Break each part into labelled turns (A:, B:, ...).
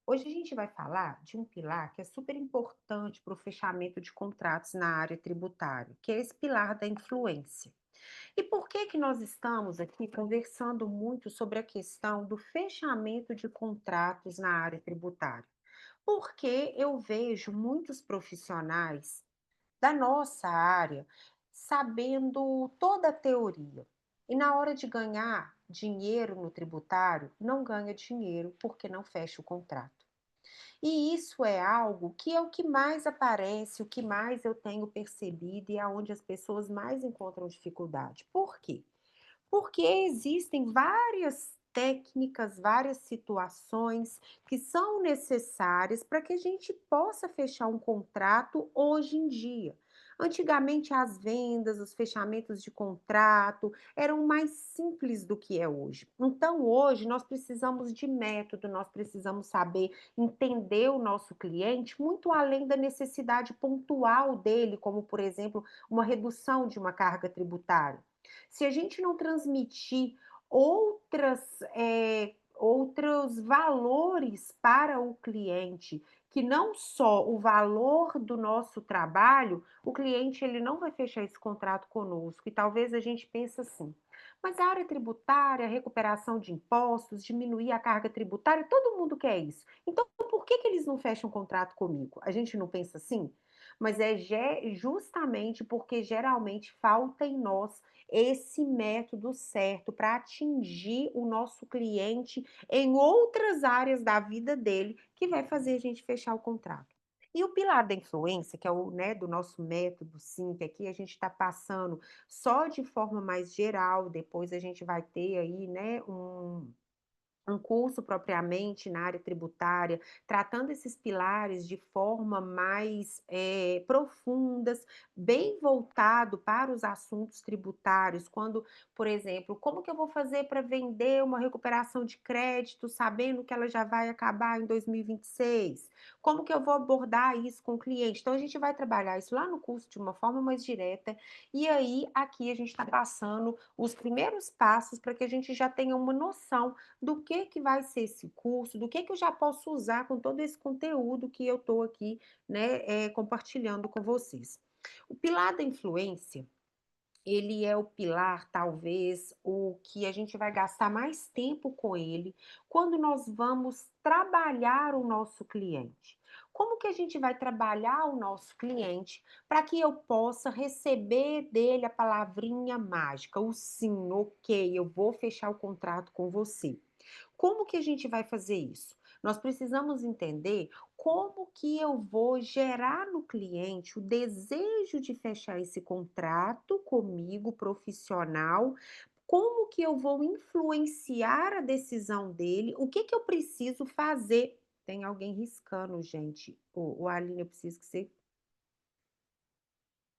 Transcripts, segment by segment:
A: Hoje a gente vai falar de um pilar que é super importante para o fechamento de contratos na área tributária, que é esse pilar da influência. E por que que nós estamos aqui conversando muito sobre a questão do fechamento de contratos na área tributária? Porque eu vejo muitos profissionais da nossa área sabendo toda a teoria. E na hora de ganhar dinheiro no tributário, não ganha dinheiro porque não fecha o contrato. E isso é algo que é o que mais aparece, o que mais eu tenho percebido e é onde as pessoas mais encontram dificuldade. Por quê? Porque existem várias técnicas, várias situações que são necessárias para que a gente possa fechar um contrato hoje em dia. Antigamente, as vendas, os fechamentos de contrato eram mais simples do que é hoje. Então, hoje, nós precisamos de método, nós precisamos saber entender o nosso cliente muito além da necessidade pontual dele, como, por exemplo, uma redução de uma carga tributária. Se a gente não transmitir outros valores para o cliente, que não só o valor do nosso trabalho, o cliente ele não vai fechar esse contrato conosco. E talvez a gente pense assim: mas a área tributária, recuperação de impostos, diminuir a carga tributária, todo mundo quer isso. Então, por que que eles não fecham contrato comigo? A gente não pensa assim? Mas é justamente porque geralmente falta em nós esse método certo para atingir o nosso cliente em outras áreas da vida dele, que vai fazer a gente fechar o contrato. E o pilar da influência, que é o, né, do nosso método sim, que aqui a gente está passando só de forma mais geral, depois a gente vai ter aí, né, um curso propriamente na área tributária, tratando esses pilares de forma mais profundas, bem voltado para os assuntos tributários, quando, por exemplo, como que eu vou fazer para vender uma recuperação de crédito sabendo que ela já vai acabar em 2026? Como que eu vou abordar isso com o cliente? Então a gente vai trabalhar isso lá no curso de uma forma mais direta, e aí aqui a gente está passando os primeiros passos para que a gente já tenha uma noção do que vai ser esse curso, do que eu já posso usar com todo esse conteúdo que eu estou aqui, né, compartilhando com vocês. O pilar da influência, ele é o pilar, talvez, o que a gente vai gastar mais tempo com ele quando nós vamos trabalhar o nosso cliente. Como que a gente vai trabalhar o nosso cliente para que eu possa receber dele a palavrinha mágica, o sim, ok, eu vou fechar o contrato com você. Como que a gente vai fazer isso? Nós precisamos entender como que eu vou gerar no cliente o desejo de fechar esse contrato comigo, profissional, como que eu vou influenciar a decisão dele, o que que eu preciso fazer. Tem alguém riscando, gente. O Aline, eu preciso que você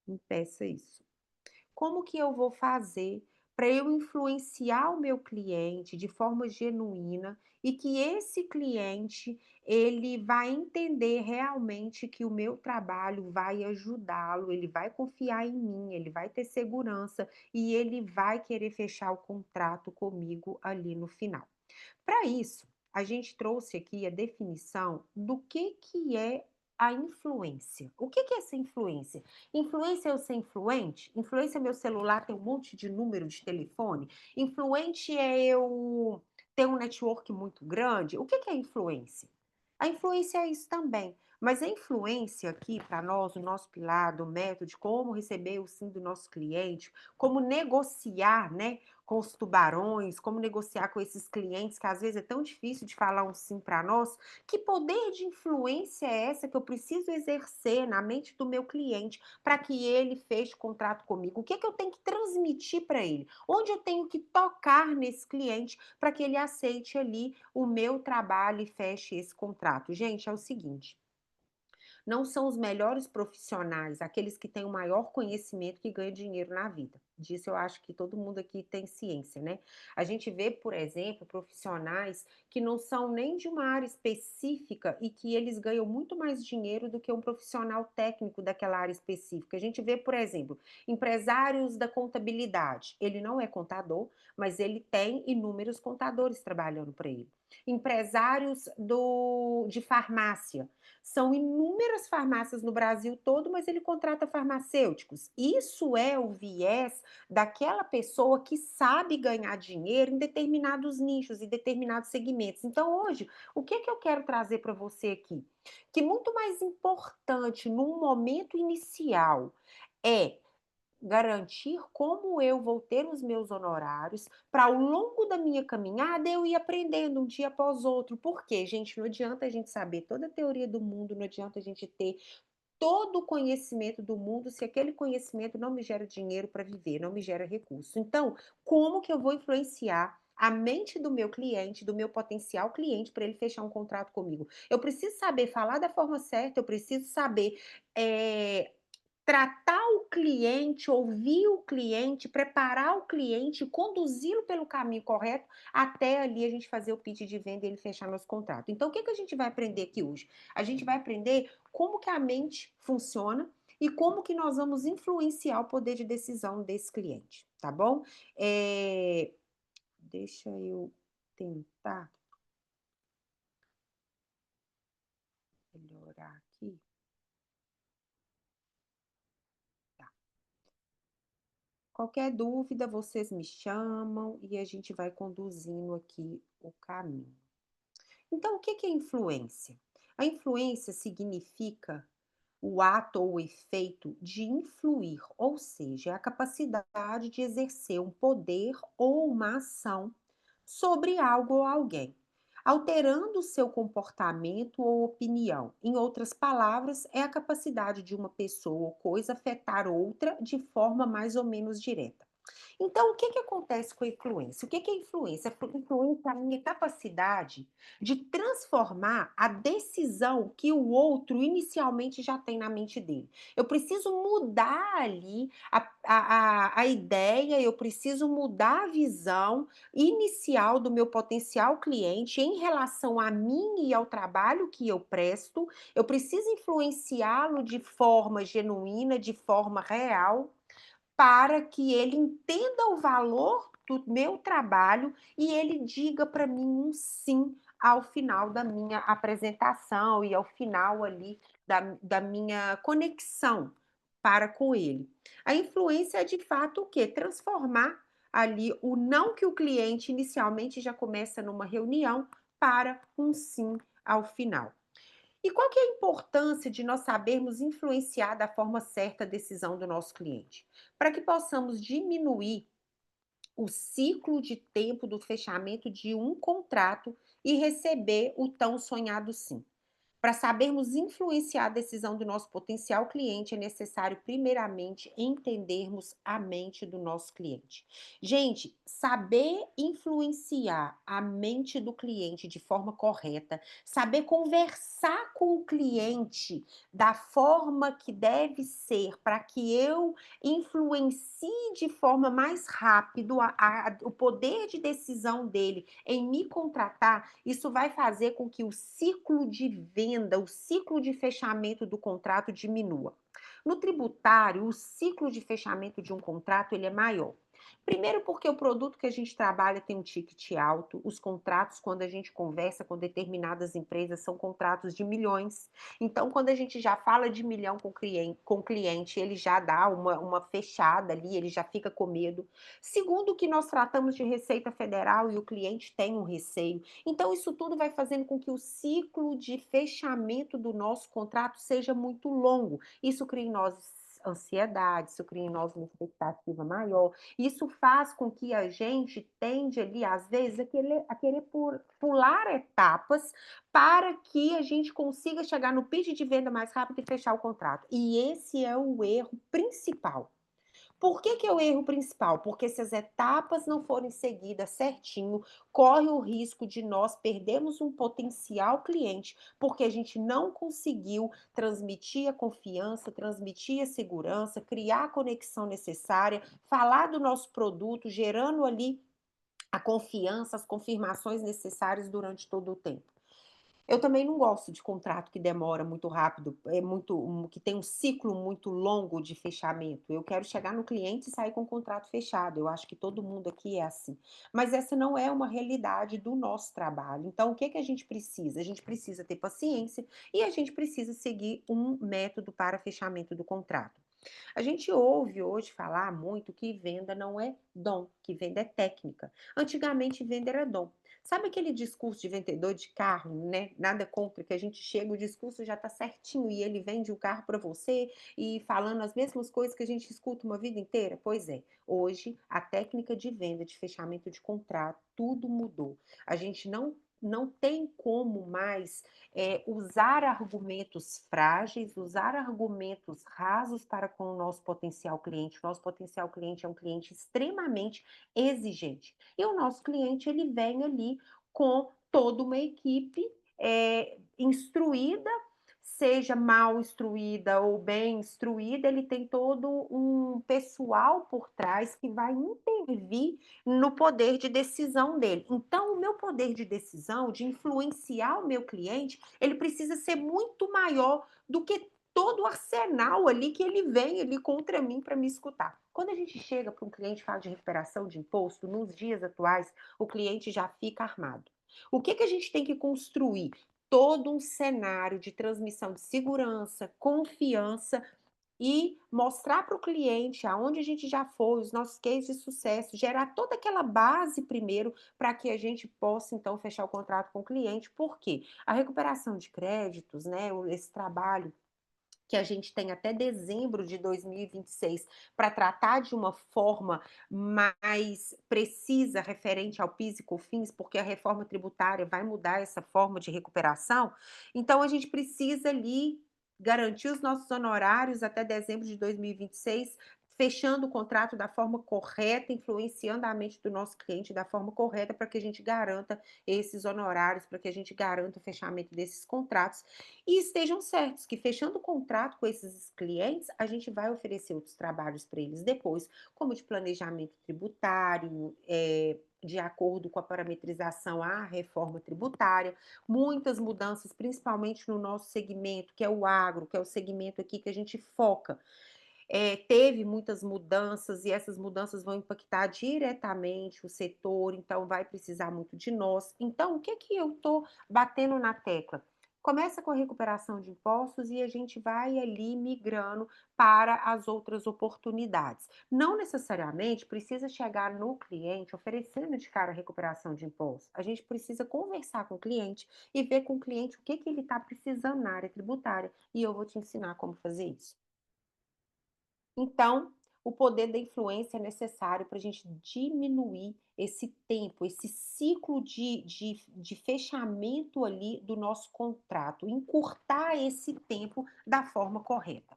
A: impeça isso. Como que eu vou fazer para eu influenciar o meu cliente de forma genuína e que esse cliente, ele vai entender realmente que o meu trabalho vai ajudá-lo, ele vai confiar em mim, ele vai ter segurança e ele vai querer fechar o contrato comigo ali no final. Para isso, a gente trouxe aqui a definição do que é a influência. O que é essa influência? Influência é eu ser influente? Influência é meu celular ter um monte de número de telefone? Influente é eu ter um network muito grande? O que é influência? A influência é isso também. Mas a influência aqui para nós, o nosso pilar do método de como receber o sim do nosso cliente, como negociar, né, com os tubarões, como negociar com esses clientes que às vezes é tão difícil de falar um sim para nós. Que poder de influência é essa que eu preciso exercer na mente do meu cliente para que ele feche contrato comigo? O que é que eu tenho que transmitir para ele? Onde eu tenho que tocar nesse cliente para que ele aceite ali o meu trabalho e feche esse contrato? Gente, é o seguinte, não são os melhores profissionais, aqueles que têm o maior conhecimento que ganham dinheiro na vida. Disso eu acho que todo mundo aqui tem ciência, né? A gente vê, por exemplo, profissionais que não são nem de uma área específica e que eles ganham muito mais dinheiro do que um profissional técnico daquela área específica. A gente vê, por exemplo, empresários da contabilidade. Ele não é contador, mas ele tem inúmeros contadores trabalhando para ele. empresários de farmácia. São inúmeras farmácias no Brasil todo, mas ele contrata farmacêuticos. Isso é o viés daquela pessoa que sabe ganhar dinheiro em determinados nichos, em determinados segmentos. Então, hoje, o que que eu quero trazer para você aqui? Que muito mais importante num momento inicial é garantir como eu vou ter os meus honorários para ao longo da minha caminhada eu ir aprendendo um dia após outro. Por quê, gente? Não adianta a gente saber toda a teoria do mundo, não adianta a gente ter todo o conhecimento do mundo se aquele conhecimento não me gera dinheiro para viver, não me gera recurso. Então, como que eu vou influenciar a mente do meu cliente, do meu potencial cliente, para ele fechar um contrato comigo? Eu preciso saber falar da forma certa, eu preciso saber, eh, tratar o cliente, ouvir o cliente, preparar o cliente, conduzi-lo pelo caminho correto, até ali a gente fazer o pitch de venda e ele fechar nosso contrato. Então, o que que a gente vai aprender aqui hoje? A gente vai aprender como que a mente funciona e como que nós vamos influenciar o poder de decisão desse cliente, tá bom? Deixa eu tentar melhorar aqui. Tá. Qualquer dúvida, vocês me chamam e a gente vai conduzindo aqui o caminho. Então, o que que é influência? A influência significa o ato ou o efeito de influir, ou seja, é a capacidade de exercer um poder ou uma ação sobre algo ou alguém, alterando o seu comportamento ou opinião. Em outras palavras, é a capacidade de uma pessoa ou coisa afetar outra de forma mais ou menos direta. Então, o que que acontece com a influência? O que que é influência? A influência é a minha capacidade de transformar a decisão que o outro inicialmente já tem na mente dele. Eu preciso mudar ali a ideia, eu preciso mudar a visão inicial do meu potencial cliente em relação a mim e ao trabalho que eu presto. Eu preciso influenciá-lo de forma genuína, de forma real, para que ele entenda o valor do meu trabalho e ele diga para mim um sim ao final da minha apresentação e ao final ali da minha conexão para com ele. A influência é de fato o quê? Transformar ali o não que o cliente inicialmente já começa numa reunião para um sim ao final. E qual que é a importância de nós sabermos influenciar da forma certa a decisão do nosso cliente? Para que possamos diminuir o ciclo de tempo do fechamento de um contrato e receber o tão sonhado sim. Para sabermos influenciar a decisão do nosso potencial cliente, é necessário, primeiramente, entendermos a mente do nosso cliente. Gente, saber influenciar a mente do cliente de forma correta, saber conversar com o cliente da forma que deve ser, para que eu influencie de forma mais rápida o poder de decisão dele em me contratar, isso vai fazer com que o ciclo de venda, o ciclo de fechamento do contrato diminua. No tributário, o ciclo de fechamento de um contrato ele é maior. Primeiro, porque o produto que a gente trabalha tem um ticket alto, os contratos, quando a gente conversa com determinadas empresas, são contratos de milhões. Então, quando a gente já fala de milhão com o cliente, ele já dá uma fechada ali, ele já fica com medo. Segundo, que nós tratamos de Receita Federal e o cliente tem um receio. Então, isso tudo vai fazendo com que o ciclo de fechamento do nosso contrato seja muito longo. Isso cria em nós ansiedade, isso cria em nós uma expectativa maior. Isso faz com que a gente tende ali, às vezes, a querer pular etapas para que a gente consiga chegar no pitch de venda mais rápido e fechar o contrato. E esse é o erro principal. Por que que é o erro principal? Porque se as etapas não forem seguidas certinho, corre o risco de nós perdermos um potencial cliente, porque a gente não conseguiu transmitir a confiança, transmitir a segurança, criar a conexão necessária, falar do nosso produto, gerando ali a confiança, as confirmações necessárias durante todo o tempo. Eu também não gosto de contrato que demora muito rápido, que tem um ciclo muito longo de fechamento. Eu quero chegar no cliente e sair com o contrato fechado. Eu acho que todo mundo aqui é assim. Mas essa não é uma realidade do nosso trabalho. Então, o que que a gente precisa? A gente precisa ter paciência e a gente precisa seguir um método para fechamento do contrato. A gente ouve hoje falar muito que venda não é dom, que venda é técnica. Antigamente, venda era dom. Sabe aquele discurso de vendedor de carro, né? Nada contra, que a gente chega, o discurso já está certinho e ele vende o carro para você e falando as mesmas coisas que a gente escuta uma vida inteira? Pois é, hoje a técnica de venda, de fechamento de contrato, tudo mudou. A gente não tem como mais usar argumentos frágeis, usar argumentos rasos para com o nosso potencial cliente. O nosso potencial cliente é um cliente extremamente exigente. E o nosso cliente, ele vem ali com toda uma equipe instruída, seja mal instruída ou bem instruída, ele tem todo um pessoal por trás que vai intervir no poder de decisão dele. Então, o meu poder de decisão, de influenciar o meu cliente, ele precisa ser muito maior do que todo o arsenal ali que ele vem ali contra mim para me escutar. Quando a gente chega para um cliente e fala de recuperação de imposto, nos dias atuais, o cliente já fica armado. O que que a gente tem que construir? Todo um cenário de transmissão de segurança, confiança e mostrar para o cliente aonde a gente já foi, os nossos cases de sucesso, gerar toda aquela base primeiro para que a gente possa então fechar o contrato com o cliente. Por quê? A recuperação de créditos, né, esse trabalho que a gente tem até dezembro de 2026 para tratar de uma forma mais precisa referente ao PIS e COFINS, porque a reforma tributária vai mudar essa forma de recuperação. Então a gente precisa ali garantir os nossos honorários até dezembro de 2026, fechando o contrato da forma correta, influenciando a mente do nosso cliente da forma correta para que a gente garanta esses honorários, para que a gente garanta o fechamento desses contratos e estejam certos que fechando o contrato com esses clientes, a gente vai oferecer outros trabalhos para eles depois, como de planejamento tributário, de acordo com a parametrização à reforma tributária, muitas mudanças, principalmente no nosso segmento, que é o agro, que é o segmento aqui que a gente foca. Teve muitas mudanças e essas mudanças vão impactar diretamente o setor, então vai precisar muito de nós. Então, o que que eu estou batendo na tecla? Começa com a recuperação de impostos e a gente vai ali migrando para as outras oportunidades. Não necessariamente precisa chegar no cliente oferecendo de cara a recuperação de impostos. A gente precisa conversar com o cliente e ver com o cliente o que que ele está precisando na área tributária. E eu vou te ensinar como fazer isso. Então, o poder da influência é necessário para a gente diminuir esse tempo, esse ciclo de fechamento ali do nosso contrato, encurtar esse tempo da forma correta.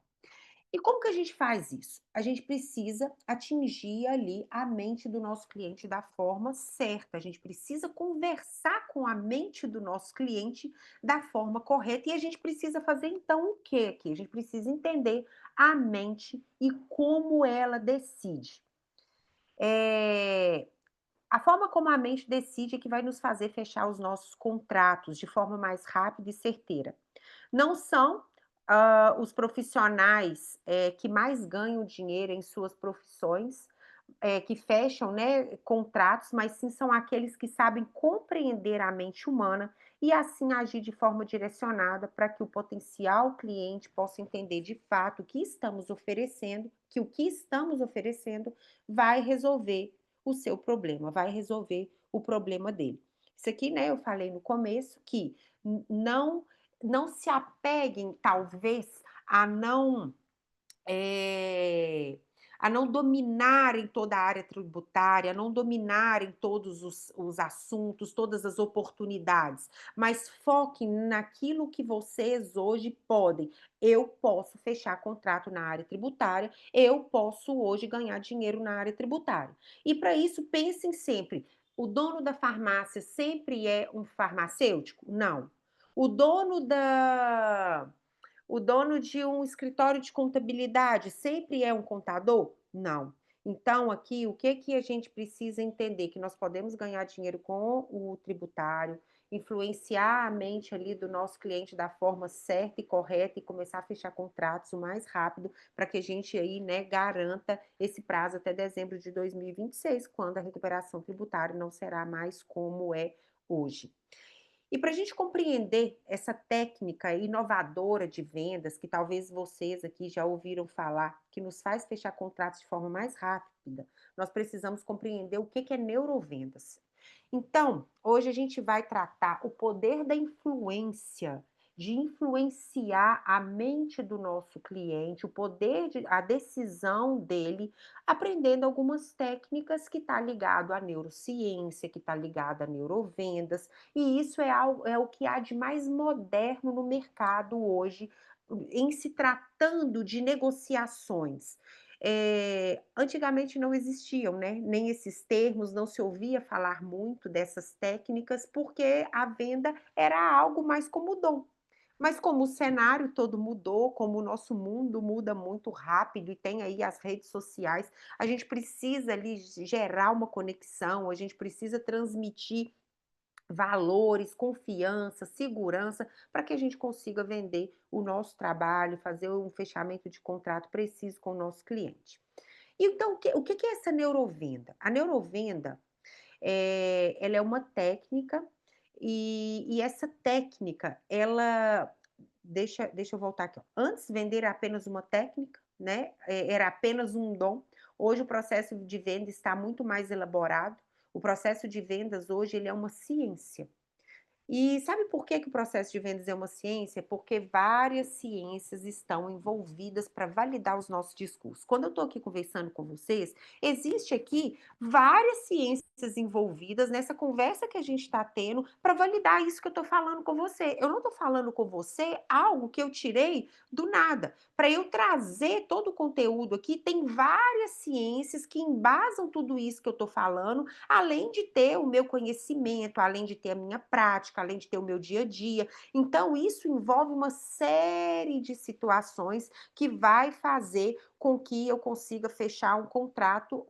A: E como que a gente faz isso? A gente precisa atingir ali a mente do nosso cliente da forma certa. A gente precisa conversar com a mente do nosso cliente da forma correta. E a gente precisa fazer então o que aqui? A gente precisa entender a mente e como ela decide. É, a forma como a mente decide é que vai nos fazer fechar os nossos contratos de forma mais rápida e certeira. Não são, os profissionais, que mais ganham dinheiro em suas profissões, que fecham, né, contratos, mas sim são aqueles que sabem compreender a mente humana e assim agir de forma direcionada para que o potencial cliente possa entender de fato o que estamos oferecendo, que o que estamos oferecendo vai resolver o seu problema, vai resolver o problema dele. Isso aqui, né, eu falei no começo que não se apeguem, talvez, a não, eh, a não dominarem toda a área tributária, a não dominarem todos os assuntos, todas as oportunidades, mas foquem naquilo que vocês hoje podem. Eu posso fechar contrato na área tributária, eu posso hoje ganhar dinheiro na área tributária. E para isso, pensem sempre: o dono da farmácia sempre é um farmacêutico? Não. O dono da o dono de um escritório de contabilidade sempre é um contador? Não. Então, aqui, o que que a gente precisa entender? Que nós podemos ganhar dinheiro com o tributário influenciar a mente ali do nosso cliente da forma certa e correta e começar a fechar contratos o mais rápido para que a gente aí, né, garanta esse prazo até dezembro de 2026, quando a recuperação tributária não será mais como é hoje. E para a gente compreender essa técnica inovadora de vendas, que talvez vocês aqui já ouviram falar, que nos faz fechar contratos de forma mais rápida, nós precisamos compreender o que que é neurovendas. Então, hoje a gente vai tratar o poder da influência, de influenciar a mente do nosso cliente, o poder de, a decisão dele, aprendendo algumas técnicas que está ligado à neurociência, que está ligado a neurovendas, e isso é, algo, é o que há de mais moderno no mercado hoje, em se tratando de negociações. Antigamente não existiam, né, nem esses termos, não se ouvia falar muito dessas técnicas, porque a venda era algo mais como dom. Mas como o cenário todo mudou, como o nosso mundo muda muito rápido e tem aí as redes sociais, a gente precisa ali gerar uma conexão, a gente precisa transmitir valores, confiança, segurança, para que a gente consiga vender o nosso trabalho, fazer um fechamento de contrato preciso com o nosso cliente. Então, o que é essa neurovenda? A neurovenda, ela é uma técnica e essa técnica, ela deixa eu voltar aqui, ó. Antes vender era apenas uma técnica, né, era apenas um dom. Hoje o processo de venda está muito mais elaborado. O processo de vendas hoje ele é uma ciência. E sabe por que que o processo de vendas é uma ciência? Porque várias ciências estão envolvidas para validar os nossos discursos. Quando eu estou aqui conversando com vocês, existe aqui várias ciências envolvidas nessa conversa que a gente está tendo para validar isso que eu estou falando com você. Eu não estou falando com você algo que eu tirei do nada. Para eu trazer todo o conteúdo aqui, tem várias ciências que embasam tudo isso que eu estou falando, além de ter o meu conhecimento, além de ter a minha prática, além de ter o meu dia a dia. Então, isso envolve uma série de situações que vai fazer com que eu consiga fechar um contrato,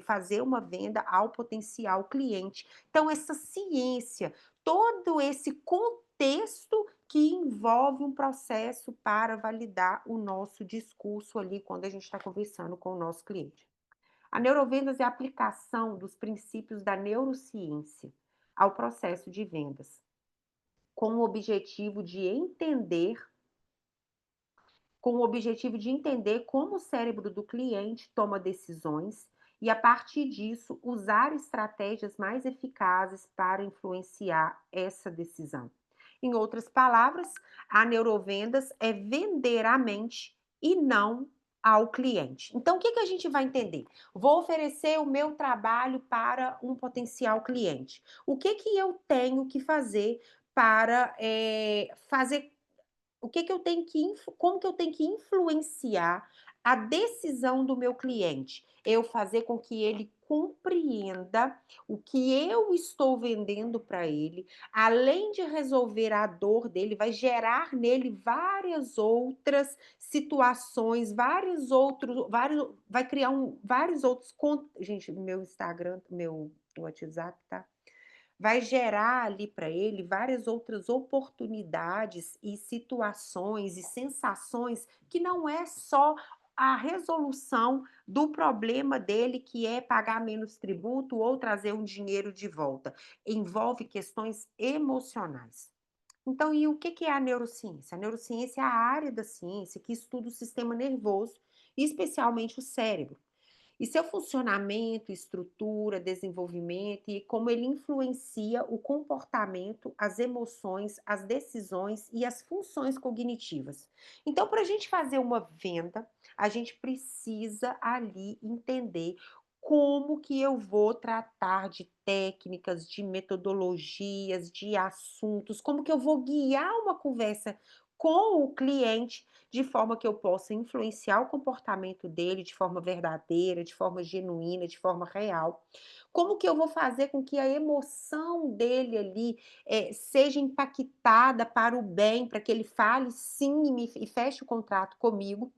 A: fazer uma venda ao potencial cliente. Então, essa ciência, todo esse contexto que envolve um processo para validar o nosso discurso ali quando a gente está conversando com o nosso cliente. A neurovendas é a aplicação dos princípios da neurociência ao processo de vendas, com o objetivo de entender como o cérebro do cliente toma decisões e, a partir disso, usar estratégias mais eficazes para influenciar essa decisão. Em outras palavras, a neurovendas é vender a mente e não ao cliente. Então, o que que a gente vai entender? Vou oferecer o meu trabalho para um potencial cliente. O que que eu tenho que fazer para fazer o que que eu tenho que como que eu tenho que influenciar a decisão do meu cliente? Eu fazer com que ele compreenda o que eu estou vendendo para ele, além de resolver a dor dele, vai gerar nele várias outras situações, vai criar vários outros gente, meu Instagram, meu WhatsApp tá, vai gerar ali para ele várias outras oportunidades e situações e sensações que não é só a resolução do problema dele, que é pagar menos tributo ou trazer um dinheiro de volta. Envolve questões emocionais. Então, e o que que é a neurociência? A neurociência é a área da ciência que estuda o sistema nervoso, especialmente o cérebro. E seu funcionamento, estrutura, desenvolvimento e como ele influencia o comportamento, as emoções, as decisões e as funções cognitivas. Então, para a gente fazer uma venda, a gente precisa ali entender como que eu vou tratar de técnicas, de metodologias, de assuntos, como que eu vou guiar uma conversa com o cliente de forma que eu possa influenciar o comportamento dele de forma verdadeira, de forma genuína, de forma real. Como que eu vou fazer com que a emoção dele ali, seja impactada para o bem, para que ele fale sim e feche o contrato comigo.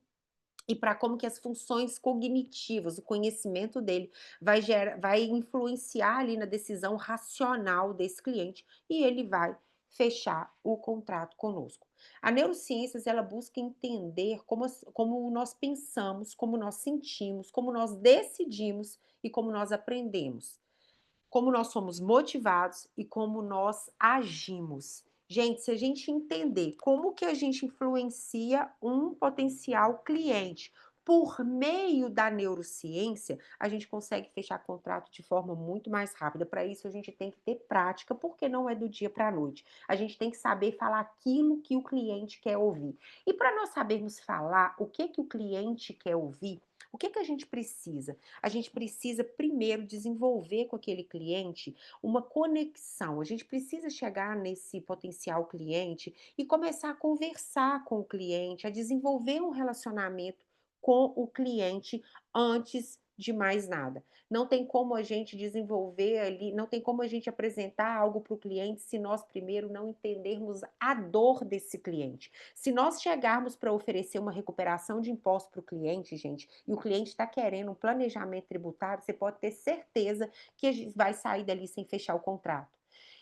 A: e para como que as funções cognitivas, o conhecimento dele vai influenciar ali na decisão racional desse cliente e ele vai fechar o contrato conosco. A neurociências ela busca entender como nós pensamos, como nós sentimos, como nós decidimos e como nós aprendemos. Como nós somos motivados e como nós agimos. Gente, se a gente entender como que a gente influencia um potencial cliente por meio da neurociência, a gente consegue fechar contrato de forma muito mais rápida. Para isso, a gente tem que ter prática, porque não é do dia para a noite. A gente tem que saber falar aquilo que o cliente quer ouvir. E para nós sabermos falar o que o cliente quer ouvir, o que a gente precisa? A gente precisa primeiro desenvolver com aquele cliente uma conexão. A gente precisa chegar nesse potencial cliente e começar a conversar com o cliente, a desenvolver um relacionamento com o cliente antes de mais nada. Não tem como a gente desenvolver ali, não tem como a gente apresentar algo para o cliente se nós primeiro não entendermos a dor desse cliente. Se nós chegarmos para oferecer uma recuperação de imposto para o cliente, gente, e o cliente está querendo um planejamento tributário, você pode ter certeza que a gente vai sair dali sem fechar o contrato.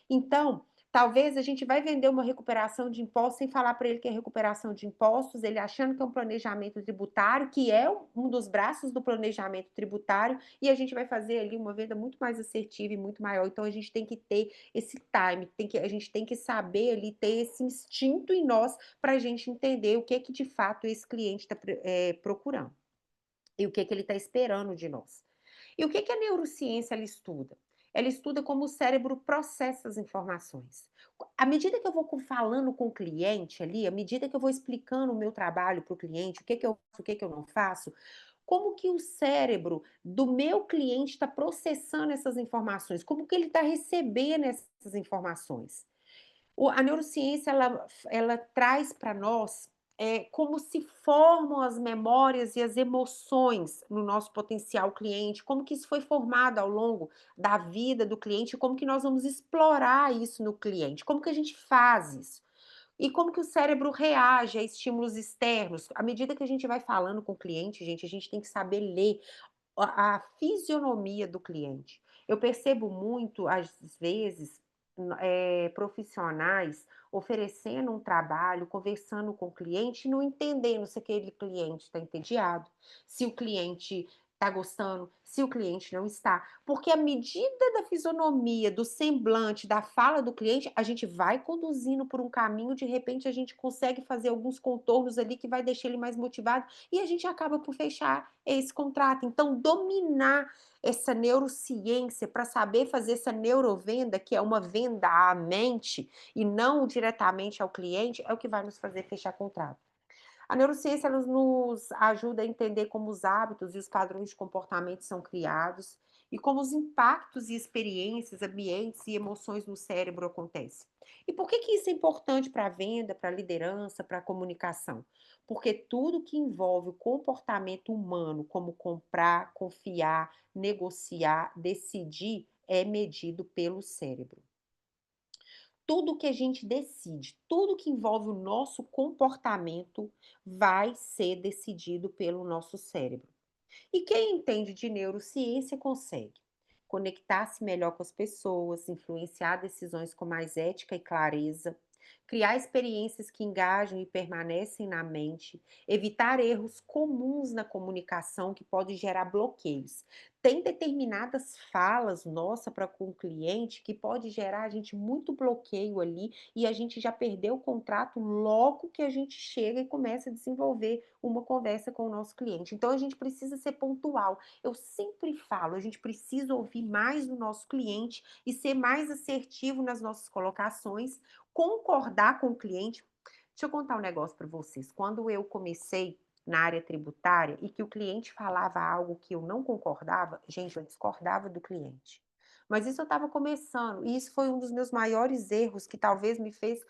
A: Então, talvez a gente vai vender uma recuperação de impostos sem falar para ele que é recuperação de impostos, ele achando que é um planejamento tributário, que é um dos braços do planejamento tributário, e a gente vai fazer ali uma venda muito mais assertiva e muito maior. Então, a gente tem que ter esse time, a gente tem que saber ali, ter esse instinto em nós para a gente entender o que de fato esse cliente está procurando e o que ele está esperando de nós. E o que a neurociência ela estuda? Ela estuda como o cérebro processa as informações. À medida que eu vou falando com o cliente ali, à medida que eu vou explicando o meu trabalho para o cliente, o que eu faço, o que eu não faço, como que o cérebro do meu cliente está processando essas informações? Como que ele está recebendo essas informações? A neurociência ela traz para nós como se formam as memórias e as emoções no nosso potencial cliente, como que isso foi formado ao longo da vida do cliente, como que nós vamos explorar isso no cliente, como que a gente faz isso. E como que o cérebro reage a estímulos externos. À medida que a gente vai falando com o cliente, gente, a gente tem que saber ler a fisionomia do cliente. Eu percebo muito, às vezes, profissionais oferecendo um trabalho, conversando com o cliente, não entendendo se aquele cliente está entediado, se o cliente está gostando, se o cliente não está. Porque à medida da fisionomia, do semblante, da fala do cliente, a gente vai conduzindo por um caminho, de repente a gente consegue fazer alguns contornos ali que vai deixar ele mais motivado e a gente acaba por fechar esse contrato. Então, dominar essa neurociência para saber fazer essa neurovenda, que é uma venda à mente e não diretamente ao cliente, é o que vai nos fazer fechar contrato. A neurociência ela nos ajuda a entender como os hábitos e os padrões de comportamento são criados e como os impactos e experiências, ambientes e emoções no cérebro acontecem. E por que isso é importante para a venda, para a liderança, para a comunicação? Porque tudo que envolve o comportamento humano, como comprar, confiar, negociar, decidir, é medido pelo cérebro. Tudo que a gente decide, tudo que envolve o nosso comportamento vai ser decidido pelo nosso cérebro. E quem entende de neurociência consegue conectar-se melhor com as pessoas, influenciar decisões com mais ética e clareza, criar experiências que engajam e permanecem na mente, evitar erros comuns na comunicação que podem gerar bloqueios. Tem determinadas falas nossa para com o cliente que pode gerar a gente muito bloqueio ali e a gente já perdeu o contrato logo que a gente chega e começa a desenvolver uma conversa com o nosso cliente. Então a gente precisa ser pontual. Eu sempre falo, a gente precisa ouvir mais do nosso cliente e ser mais assertivo nas nossas colocações, concordar com o cliente. Deixa eu contar um negócio para vocês. Quando eu comecei na área tributária e que o cliente falava algo que eu não concordava, gente, eu discordava do cliente. Mas isso eu estava começando, e isso foi um dos meus maiores erros que talvez me fez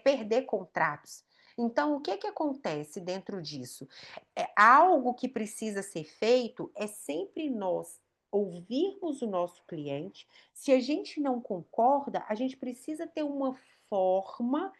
A: perder contratos. Então, o que acontece dentro disso? Algo que precisa ser feito é sempre nós ouvirmos o nosso cliente. Se a gente não concorda, a gente precisa ter uma forma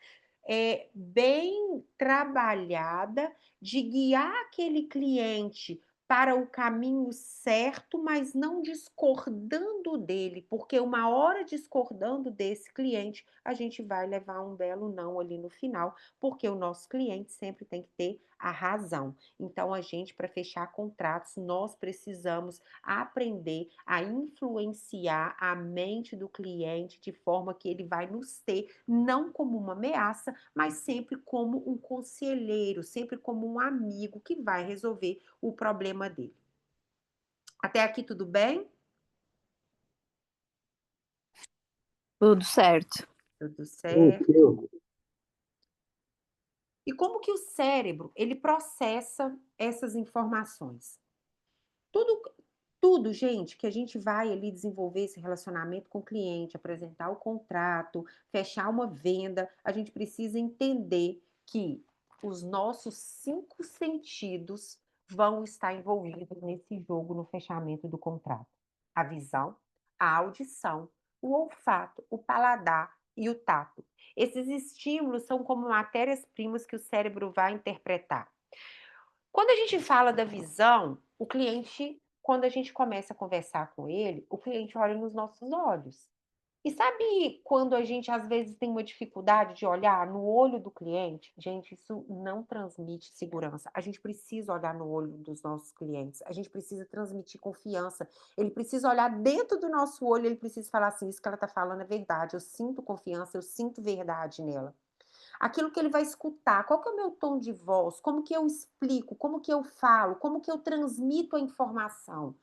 A: bem trabalhada de guiar aquele cliente para o caminho certo, mas não discordando dele, porque uma hora discordando desse cliente, a gente vai levar um belo não ali no final, porque o nosso cliente sempre tem que ter a razão. Então, a gente, para fechar contratos, nós precisamos aprender a influenciar a mente do cliente de forma que ele vai nos ter não como uma ameaça, mas sempre como um conselheiro, sempre como um amigo que vai resolver o problema dele. Até aqui tudo bem?
B: Tudo certo.
A: Tudo certo.
B: Tranquilo.
A: E como que o cérebro, ele processa essas informações? Tudo tudo, gente, que a gente vai ali desenvolver esse relacionamento com o cliente, apresentar o contrato, fechar uma venda, a gente precisa entender que os nossos 5 sentidos vão estar envolvidos nesse jogo no fechamento do contrato. A visão, a audição, o olfato, o paladar e o tato. Esses estímulos são como matérias-primas que o cérebro vai interpretar. Quando a gente fala da visão, o cliente, quando a gente começa a conversar com ele, o cliente olha nos nossos olhos. E sabe quando a gente às vezes tem uma dificuldade de olhar no olho do cliente? Gente, isso não transmite segurança. A gente precisa olhar no olho dos nossos clientes, a gente precisa transmitir confiança. Ele precisa olhar dentro do nosso olho, ele precisa falar assim: isso que ela está falando é verdade, eu sinto confiança, eu sinto verdade nela. Aquilo que ele vai escutar, qual que é o meu tom de voz, como que eu explico, como que eu falo, como que eu transmito a informação.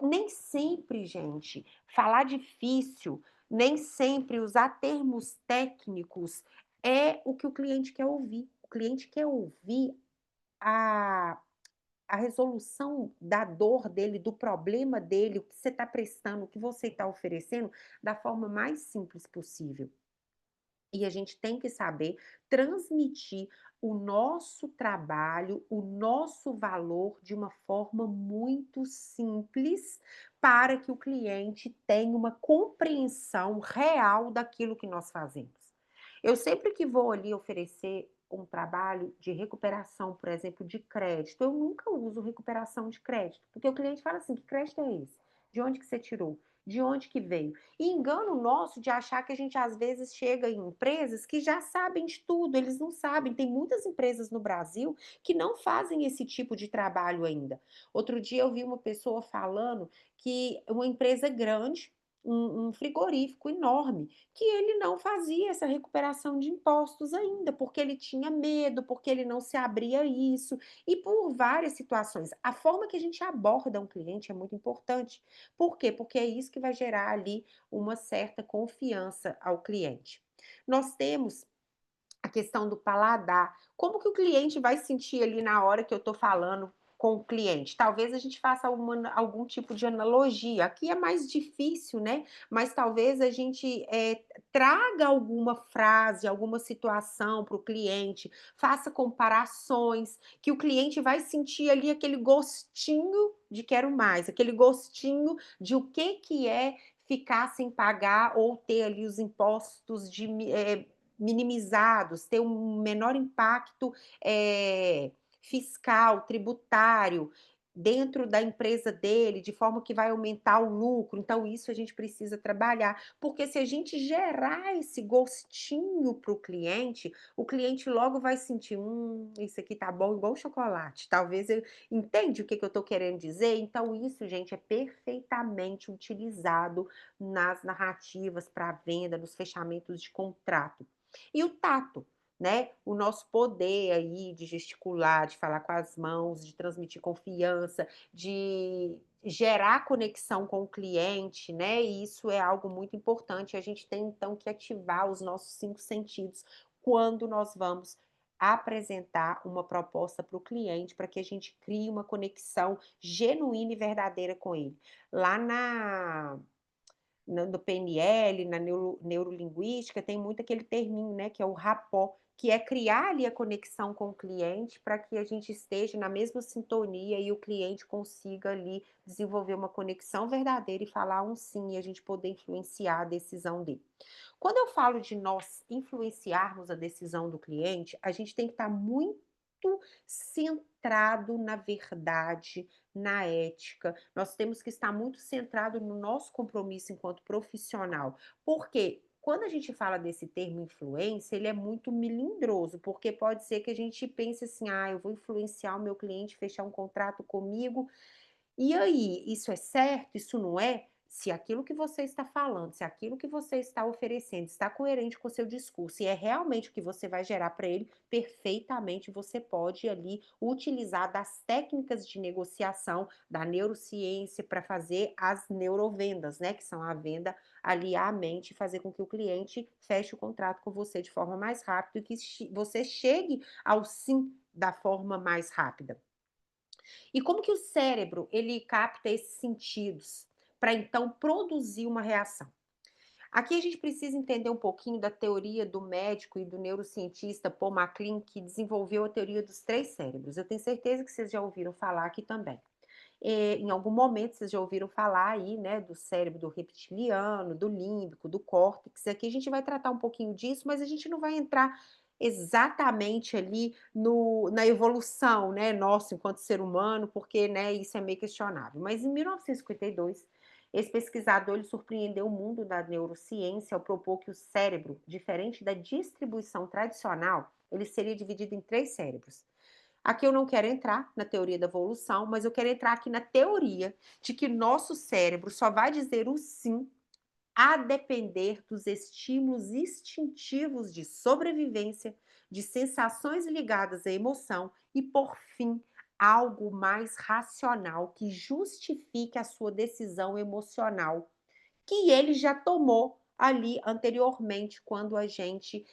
A: Nem sempre, gente, falar difícil, nem sempre usar termos técnicos é o que o cliente quer ouvir. O cliente quer ouvir a, a resolução da dor dele, do problema dele, o que você está prestando, o que você está oferecendo, da forma mais simples possível. E a gente tem que saber transmitir o nosso trabalho, o nosso valor de uma forma muito simples, para que o cliente tenha uma compreensão real daquilo que nós fazemos. Eu sempre que vou ali oferecer um trabalho de recuperação, por exemplo, de crédito, eu nunca uso recuperação de crédito, porque o cliente fala assim: "Que crédito é esse? De onde que você tirou? De onde que veio?". E engano nosso de achar que a gente às vezes chega em empresas que já sabem de tudo, eles não sabem. Tem muitas empresas no Brasil que não fazem esse tipo de trabalho ainda. Outro dia eu vi uma pessoa falando que uma empresa grande, um frigorífico enorme, que ele não fazia essa recuperação de impostos ainda, porque ele tinha medo, porque ele não se abria a isso, e por várias situações. A forma que a gente aborda um cliente é muito importante. Por quê? Porque é isso que vai gerar ali uma certa confiança ao cliente. Nós temos a questão do paladar. Como que o cliente vai sentir ali na hora que eu estou falando com o cliente? Talvez a gente faça algum tipo de analogia. Aqui é mais difícil, né? Mas talvez a gente traga alguma frase, alguma situação para o cliente, faça comparações, que o cliente vai sentir ali aquele gostinho de quero mais, aquele gostinho de o que é ficar sem pagar ou ter ali os impostos minimizados, ter um menor impacto, fiscal, tributário, dentro da empresa dele, de forma que vai aumentar o lucro. Então isso a gente precisa trabalhar, porque se a gente gerar esse gostinho para o cliente logo vai sentir: isso aqui tá bom igual chocolate". Talvez ele entende o que que eu estou querendo dizer? Então isso, gente, é perfeitamente utilizado nas narrativas para venda, nos fechamentos de contrato. E o tato, né, o nosso poder aí de gesticular, de falar com as mãos, de transmitir confiança, de gerar conexão com o cliente, né, e isso é algo muito importante, a gente tem então que ativar os nossos 5 sentidos quando nós vamos apresentar uma proposta para o cliente, para que a gente crie uma conexão genuína e verdadeira com ele. Lá no PNL, na neurolinguística, tem muito aquele terminho, né, que é o rapport, que é criar ali a conexão com o cliente para que a gente esteja na mesma sintonia e o cliente consiga ali desenvolver uma conexão verdadeira e falar um sim e a gente poder influenciar a decisão dele. Quando eu falo de nós influenciarmos a decisão do cliente, a gente tem que estar muito centrado na verdade, na ética. Nós temos que estar muito centrado no nosso compromisso enquanto profissional. Porque quando a gente fala desse termo influência, ele é muito melindroso, porque pode ser que a gente pense assim: ah, eu vou influenciar o meu cliente, fechar um contrato comigo e aí, isso é certo? Isso não é? Se aquilo que você está falando, se aquilo que você está oferecendo está coerente com o seu discurso e é realmente o que você vai gerar para ele, perfeitamente você pode ali utilizar das técnicas de negociação da neurociência para fazer as neurovendas, né? Que são a venda ali à mente, fazer com que o cliente feche o contrato com você de forma mais rápida e que você chegue ao sim da forma mais rápida. E como que o cérebro ele capta esses sentidos para então produzir uma reação? Aqui a gente precisa entender um pouquinho da teoria do médico e do neurocientista Paul MacLean, que desenvolveu a teoria dos três cérebros. Eu tenho certeza que vocês já ouviram falar aqui também. Em algum momento vocês já ouviram falar aí, né, do cérebro do reptiliano, do límbico, do córtex. Aqui a gente vai tratar um pouquinho disso, mas a gente não vai entrar exatamente ali no na evolução, né, nosso enquanto ser humano, porque, né, isso é meio questionável. Mas em 1952, esse pesquisador ele surpreendeu o mundo da neurociência ao propor que o cérebro, diferente da distribuição tradicional, ele seria dividido em três cérebros. Aqui eu não quero entrar na teoria da evolução, mas eu quero entrar aqui na teoria de que nosso cérebro só vai dizer o sim a depender dos estímulos instintivos de sobrevivência, de sensações ligadas à emoção e, por fim, algo mais racional que justifique a sua decisão emocional que ele já tomou ali anteriormente, quando a gente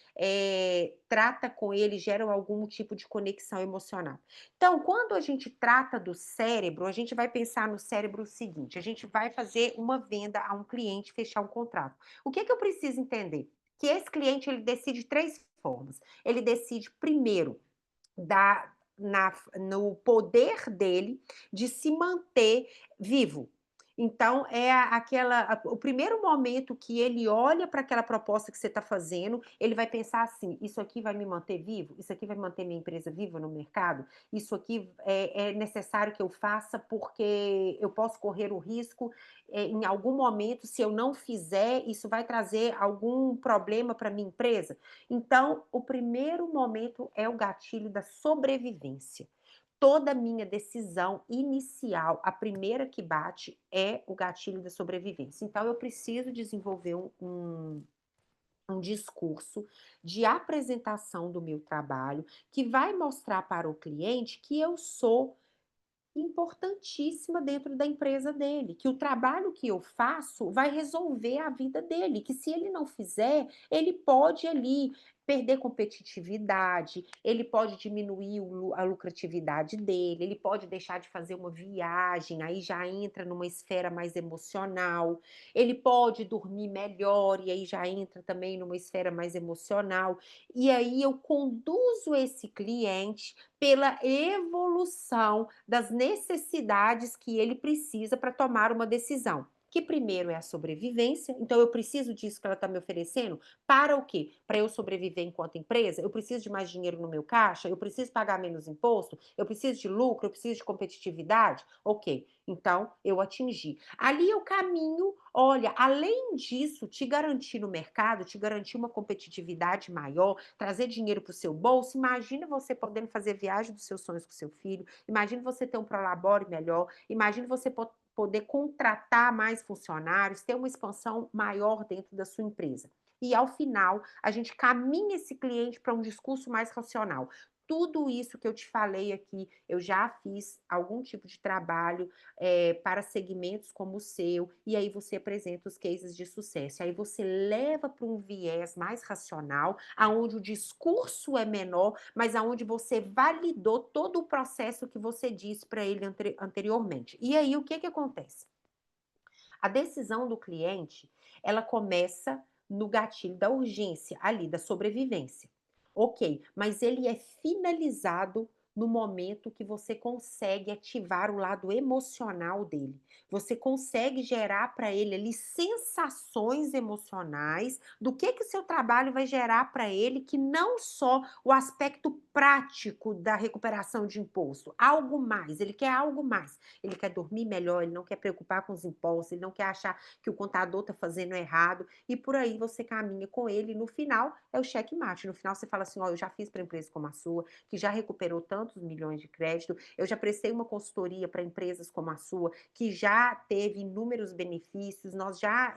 A: trata com ele, gera algum tipo de conexão emocional. Então, quando a gente trata do cérebro, a gente vai pensar no cérebro o seguinte: a gente vai fazer uma venda a um cliente, fechar um contrato. O que, que eu preciso entender? Que esse cliente ele decide de três formas. Ele decide primeiro da, no poder dele de se manter vivo. Então, é o primeiro momento que ele olha para aquela proposta que você está fazendo, ele vai pensar assim: isso aqui vai me manter vivo? Isso aqui vai manter minha empresa viva no mercado? Isso aqui é necessário que eu faça porque eu posso correr o risco em algum momento, se eu não fizer, isso vai trazer algum problema para minha empresa? Então, o primeiro momento é o gatilho da sobrevivência. Toda minha decisão inicial, a primeira que bate, é o gatilho da sobrevivência. Então, eu preciso desenvolver um discurso de apresentação do meu trabalho que vai mostrar para o cliente que eu sou importantíssima dentro da empresa dele, que o trabalho que eu faço vai resolver a vida dele, que se ele não fizer, ele pode ali perder competitividade, ele pode diminuir a lucratividade dele, ele pode deixar de fazer uma viagem, aí já entra numa esfera mais emocional, ele pode dormir melhor e aí já entra também numa esfera mais emocional. E aí eu conduzo esse cliente pela evolução das necessidades que ele precisa para tomar uma decisão. Que primeiro é a sobrevivência, então eu preciso disso que ela está me oferecendo, para o quê? Para eu sobreviver enquanto empresa? Eu preciso de mais dinheiro no meu caixa? Eu preciso pagar menos imposto? Eu preciso de lucro? Eu preciso de competitividade? Ok, então eu atingi. Ali eu caminho, olha, além disso, te garantir no mercado, te garantir uma competitividade maior, trazer dinheiro para o seu bolso. Imagina você podendo fazer viagem dos seus sonhos com seu filho, imagina você ter um prolabore melhor, imagina você poder contratar mais funcionários, ter uma expansão maior dentro da sua empresa. E ao final, a gente caminha esse cliente para um discurso mais racional. Tudo isso que eu te falei aqui, eu já fiz algum tipo de trabalho para segmentos como o seu, e aí você apresenta os cases de sucesso. Aí você leva para um viés mais racional, aonde o discurso é menor, mas aonde você validou todo o processo que você disse para ele anteriormente. E aí o que que acontece? A decisão do cliente, ela começa no gatilho da urgência, ali, da sobrevivência. Ok, mas ele é finalizado no momento que você consegue ativar o lado emocional dele. Você consegue gerar para ele ali sensações emocionais do que o seu trabalho vai gerar para ele, que não só o aspecto prático da recuperação de imposto, algo mais, ele quer algo mais. Ele quer dormir melhor, ele não quer preocupar com os impostos, ele não quer achar que o contador está fazendo errado, e por aí você caminha com ele, e no final é o checkmate. No final você fala assim: ó, eu já fiz para empresa como a sua, que já recuperou tantos milhões de crédito, eu já prestei uma consultoria para empresas como a sua, que já teve inúmeros benefícios, nós já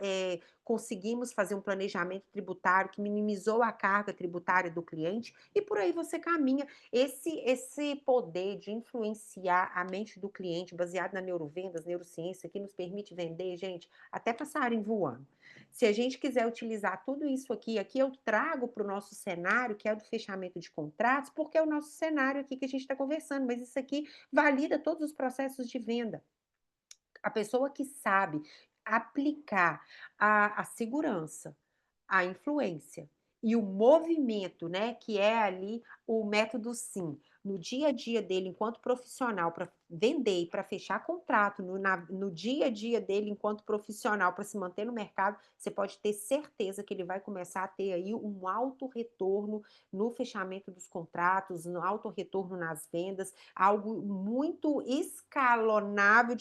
A: conseguimos fazer um planejamento tributário que minimizou a carga tributária do cliente, e por aí você caminha. Esse poder de influenciar a mente do cliente, baseado na neurovendas, neurociência, que nos permite vender, gente, até passarem voando. Se a gente quiser utilizar tudo isso aqui eu trago para o nosso cenário, que é o do fechamento de contratos, porque é o nosso cenário aqui que a gente está conversando, mas isso aqui valida todos os processos de venda. A pessoa que sabe aplicar a segurança, a influência e o movimento, né, que é ali o método SIM, no dia a dia dele enquanto profissional para vender e para fechar contrato, no dia a dia dele enquanto profissional para se manter no mercado, você pode ter certeza que ele vai começar a ter aí um alto retorno no fechamento dos contratos, no alto retorno nas vendas, algo muito escalonável,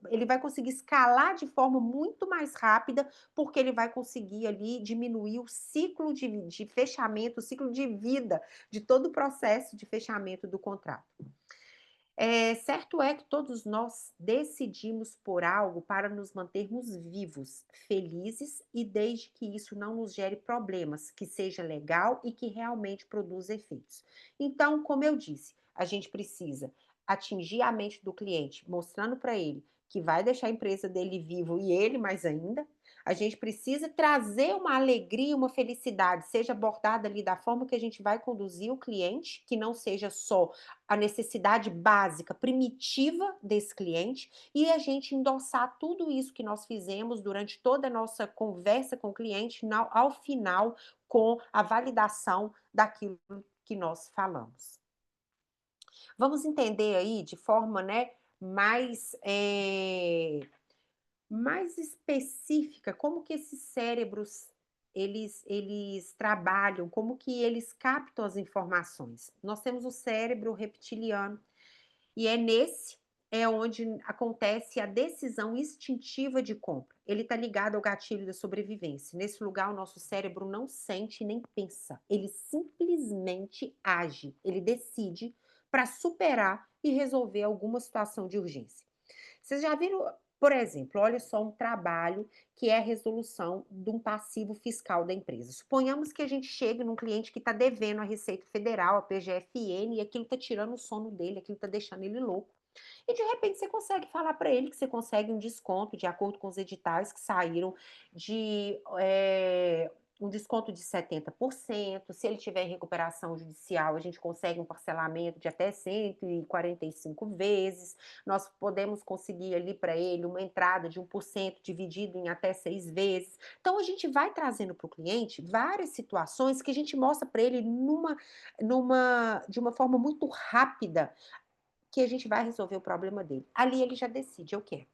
A: ele vai conseguir escalar de forma muito mais rápida, porque ele vai conseguir ali diminuir o ciclo de fechamento, o ciclo de vida de todo o processo de fechamento do contrato. Certo é que todos nós decidimos por algo para nos mantermos vivos, felizes e desde que isso não nos gere problemas, que seja legal e que realmente produza efeitos. Então, como eu disse, a gente precisa atingir a mente do cliente, mostrando para ele que vai deixar a empresa dele vivo e ele mais ainda. A gente precisa trazer uma alegria, uma felicidade, seja abordada ali da forma que a gente vai conduzir o cliente, que não seja só a necessidade básica, primitiva desse cliente, e a gente endossar tudo isso que nós fizemos durante toda a nossa conversa com o cliente, ao final, com a validação daquilo que nós falamos. Vamos entender aí de forma, né, mais específica, como que esses cérebros eles trabalham, como que eles captam as informações. Nós temos o cérebro reptiliano, e é onde acontece a decisão instintiva de compra. Ele está ligado ao gatilho da sobrevivência. Nesse lugar, o nosso cérebro não sente nem pensa. Ele simplesmente age. Ele decide para superar e resolver alguma situação de urgência. Vocês já viram, por exemplo, olha só um trabalho que é a resolução de um passivo fiscal da empresa. Suponhamos que a gente chegue num cliente que está devendo a Receita Federal, a PGFN, e aquilo está tirando o sono dele, aquilo está deixando ele louco. E de repente você consegue falar para ele que você consegue um desconto de acordo com os editais que saíram de um desconto de 70%. Se ele tiver em recuperação judicial, a gente consegue um parcelamento de até 145 vezes. Nós podemos conseguir ali para ele uma entrada de 1% dividido em até 6 vezes. Então a gente vai trazendo para o cliente várias situações que a gente mostra para ele de uma forma muito rápida, que a gente vai resolver o problema dele. Ali ele já decide: "Eu quero".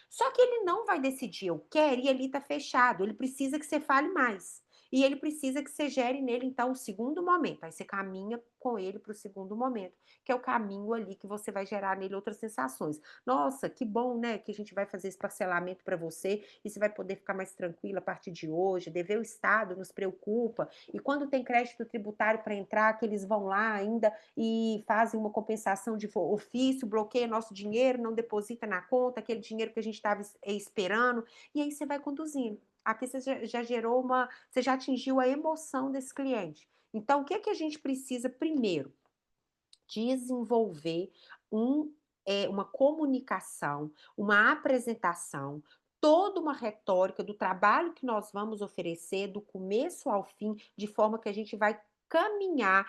A: Só que ele não vai decidir "eu quero" e ali está fechado, ele precisa que você fale mais. E ele precisa que você gere nele, então, o segundo momento. Aí você caminha com ele para o segundo momento, que é o caminho ali que você vai gerar nele outras sensações. "Nossa, que bom, né, que a gente vai fazer esse parcelamento para você e você vai poder ficar mais tranquila a partir de hoje. Dever o Estado nos preocupa. E quando tem crédito tributário para entrar, que eles vão lá ainda e fazem uma compensação de ofício, bloqueia nosso dinheiro, não deposita na conta, aquele dinheiro que a gente estava esperando", e aí você vai conduzindo. Aqui você já gerou você já atingiu a emoção desse cliente. Então, o que é que a gente precisa primeiro? Desenvolver uma comunicação, uma apresentação, toda uma retórica do trabalho que nós vamos oferecer, do começo ao fim, de forma que a gente vai caminhar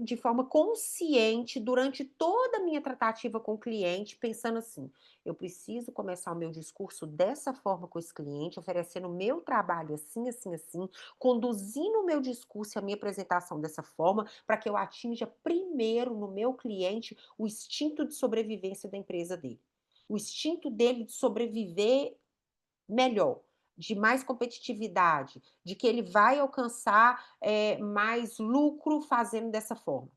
A: de forma consciente durante toda a minha tratativa com o cliente, pensando assim: eu preciso começar o meu discurso dessa forma com esse cliente, oferecendo o meu trabalho assim, assim, assim, conduzindo o meu discurso e a minha apresentação dessa forma, para que eu atinja primeiro no meu cliente o instinto de sobrevivência da empresa dele. O instinto dele de sobreviver melhor, de mais competitividade, de que ele vai alcançar, mais lucro fazendo dessa forma.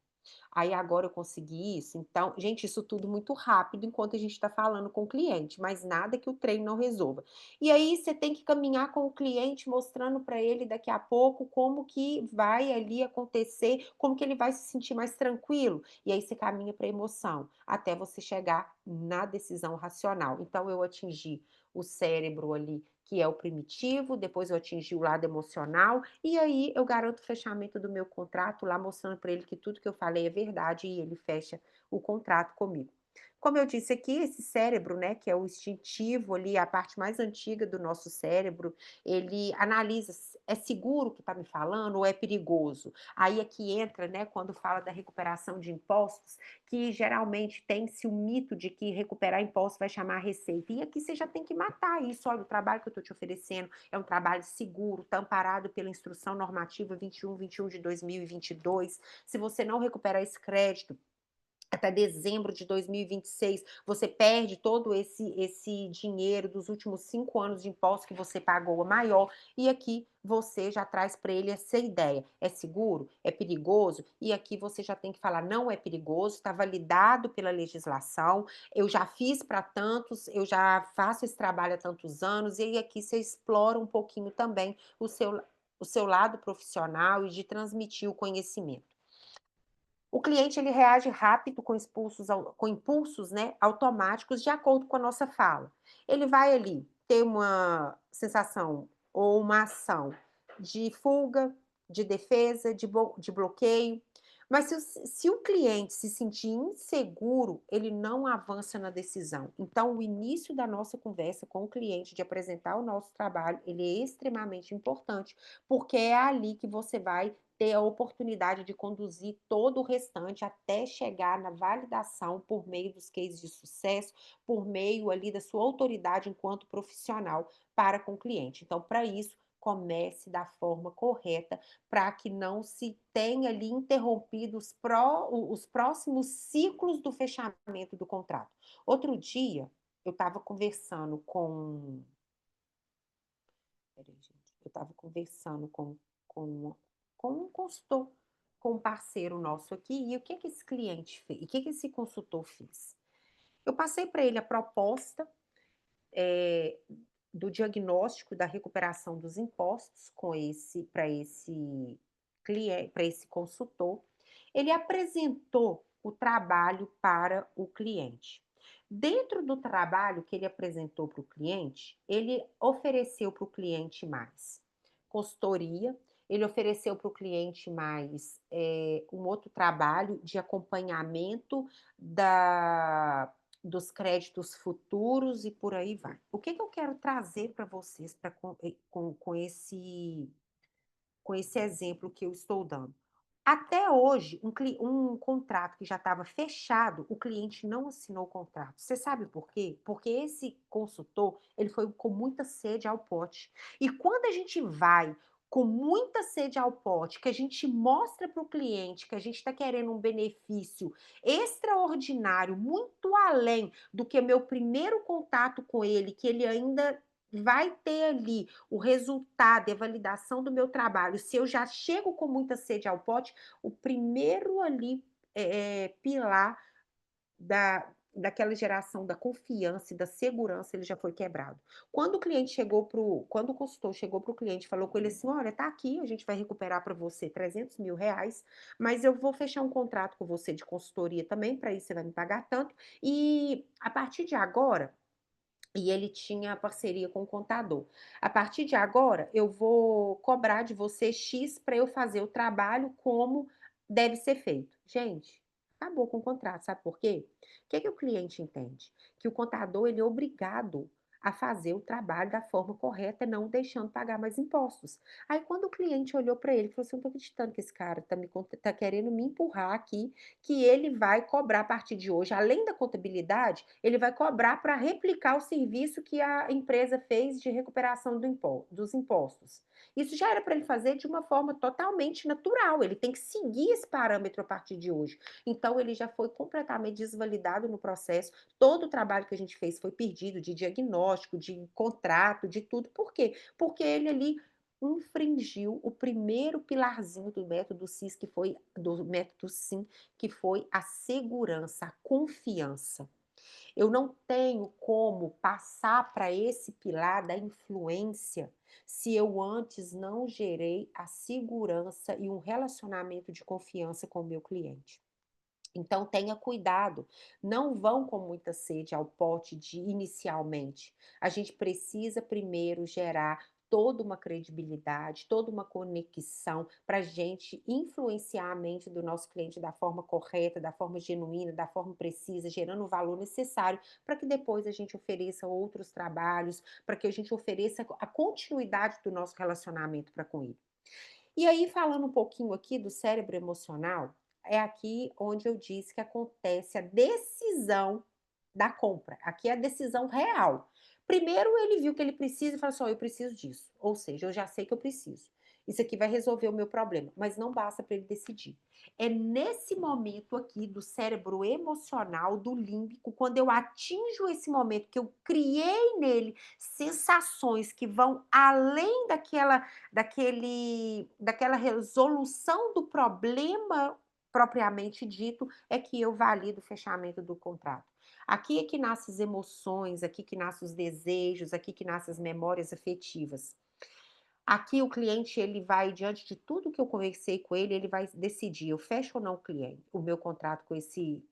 A: Aí agora eu consegui isso, então gente, isso tudo muito rápido enquanto a gente está falando com o cliente, mas nada que o treino não resolva. E aí você tem que caminhar com o cliente mostrando para ele daqui a pouco como que vai ali acontecer, como que ele vai se sentir mais tranquilo, e aí você caminha para a emoção, até você chegar na decisão racional. Então eu atingi o cérebro ali, que é o primitivo, depois eu atingi o lado emocional, e aí eu garanto o fechamento do meu contrato lá, mostrando para ele que tudo que eu falei é verdade e ele fecha o contrato comigo. Como eu disse aqui, esse cérebro, né, que é o instintivo ali, a parte mais antiga do nosso cérebro, ele analisa, é seguro o que está me falando ou é perigoso? Aí aqui entra, né, quando fala da recuperação de impostos, que geralmente tem-se o mito de que recuperar impostos vai chamar a receita. E aqui você já tem que matar isso. Olha, o trabalho que eu estou te oferecendo é um trabalho seguro, está amparado pela Instrução Normativa 2121 de 2022. Se você não recuperar esse crédito, até dezembro de 2026, você perde todo esse dinheiro dos últimos 5 anos de imposto que você pagou a maior, e aqui você já traz para ele essa ideia. É seguro? É perigoso? E aqui você já tem que falar: "Não é perigoso, está validado pela legislação, eu já fiz para tantos, eu já faço esse trabalho há tantos anos", e aí aqui você explora um pouquinho também o seu lado profissional e de transmitir o conhecimento. O cliente ele reage rápido com impulsos, né, automáticos de acordo com a nossa fala. Ele vai ali ter uma sensação ou uma ação de fuga, de defesa, de bloqueio, mas se o cliente se sentir inseguro, ele não avança na decisão. Então o início da nossa conversa com o cliente, de apresentar o nosso trabalho, ele é extremamente importante, porque é ali que você vai ter a oportunidade de conduzir todo o restante até chegar na validação por meio dos cases de sucesso, por meio ali da sua autoridade enquanto profissional para com o cliente. Então, para isso, comece da forma correta para que não se tenha ali interrompido os próximos ciclos do fechamento do contrato. Outro dia, eu estava conversando com. Peraí, gente. Eu estava conversando com, com um consultor, com um parceiro nosso aqui, e o que que esse cliente fez? O que que esse consultor fez? Eu passei para ele a proposta eh, do diagnóstico da recuperação dos impostos com esse para esse cliente, para esse consultor. Ele apresentou o trabalho para o cliente. Dentro do trabalho que ele apresentou para o cliente, ele ofereceu para o cliente mais consultoria, ele ofereceu para o cliente mais um outro trabalho de acompanhamento da dos créditos futuros e por aí vai. O que que eu quero trazer para vocês pra com esse exemplo que eu estou dando? Até hoje, um contrato que já estava fechado, o cliente não assinou o contrato. Você sabe por quê? Porque esse consultor, ele foi com muita sede ao pote. E quando a gente vai com muita sede ao pote, que a gente mostra para o cliente que a gente está querendo um benefício extraordinário, muito além do que meu primeiro contato com ele, que ele ainda vai ter ali o resultado e a validação do meu trabalho. Se eu já chego com muita sede ao pote, o primeiro ali, pilar daquela geração da confiança e da segurança, ele já foi quebrado. Quando o consultor chegou para o cliente e falou com ele assim: "Olha, tá aqui, a gente vai recuperar para você R$ 300.000, mas eu vou fechar um contrato com você de consultoria também, para isso você vai me pagar tanto, e a partir de agora", e ele tinha parceria com o contador. "A partir de agora, eu vou cobrar de você X para eu fazer o trabalho como deve ser feito". Gente, acabou com o contrato, sabe por quê? O que que o cliente entende? Que o contador ele é obrigado a fazer o trabalho da forma correta, não deixando pagar mais impostos. Aí quando o cliente olhou para ele, falou assim: "Eu não tô acreditando que esse cara tá querendo me empurrar aqui, que ele vai cobrar a partir de hoje, além da contabilidade, ele vai cobrar para replicar o serviço que a empresa fez de recuperação dos impostos". Isso já era para ele fazer de uma forma totalmente natural, ele tem que seguir esse parâmetro a partir de hoje. Então ele já foi completamente desvalidado no processo, todo o trabalho que a gente fez foi perdido de diagnóstico, de contrato, de tudo. Por quê? Porque ele ali infringiu o primeiro pilarzinho do método SIM, que foi a segurança, a confiança. Eu não tenho como passar para esse pilar da influência se eu antes não gerei a segurança e um relacionamento de confiança com o meu cliente. Então tenha cuidado, não vão com muita sede ao pote de inicialmente. A gente precisa primeiro gerar toda uma credibilidade, toda uma conexão para a gente influenciar a mente do nosso cliente da forma correta, da forma genuína, da forma precisa, gerando o valor necessário para que depois a gente ofereça outros trabalhos, para que a gente ofereça a continuidade do nosso relacionamento para com ele. E aí, falando um pouquinho aqui do cérebro emocional, é aqui onde eu disse que acontece a decisão da compra. Aqui é a decisão real. Primeiro, ele viu que ele precisa e falou assim: "Ó, eu preciso disso". Ou seja, eu já sei que eu preciso. Isso aqui vai resolver o meu problema, mas não basta para ele decidir. É nesse momento aqui do cérebro emocional, do límbico, quando eu atinjo esse momento que eu criei nele sensações que vão além daquela resolução do problema propriamente dito, é que eu valido o fechamento do contrato. Aqui é que nascem as emoções, aqui que nascem os desejos, aqui que nascem as memórias afetivas. Aqui o cliente ele vai diante de tudo que eu conversei com ele, ele vai decidir, eu fecho ou não o meu contrato com esse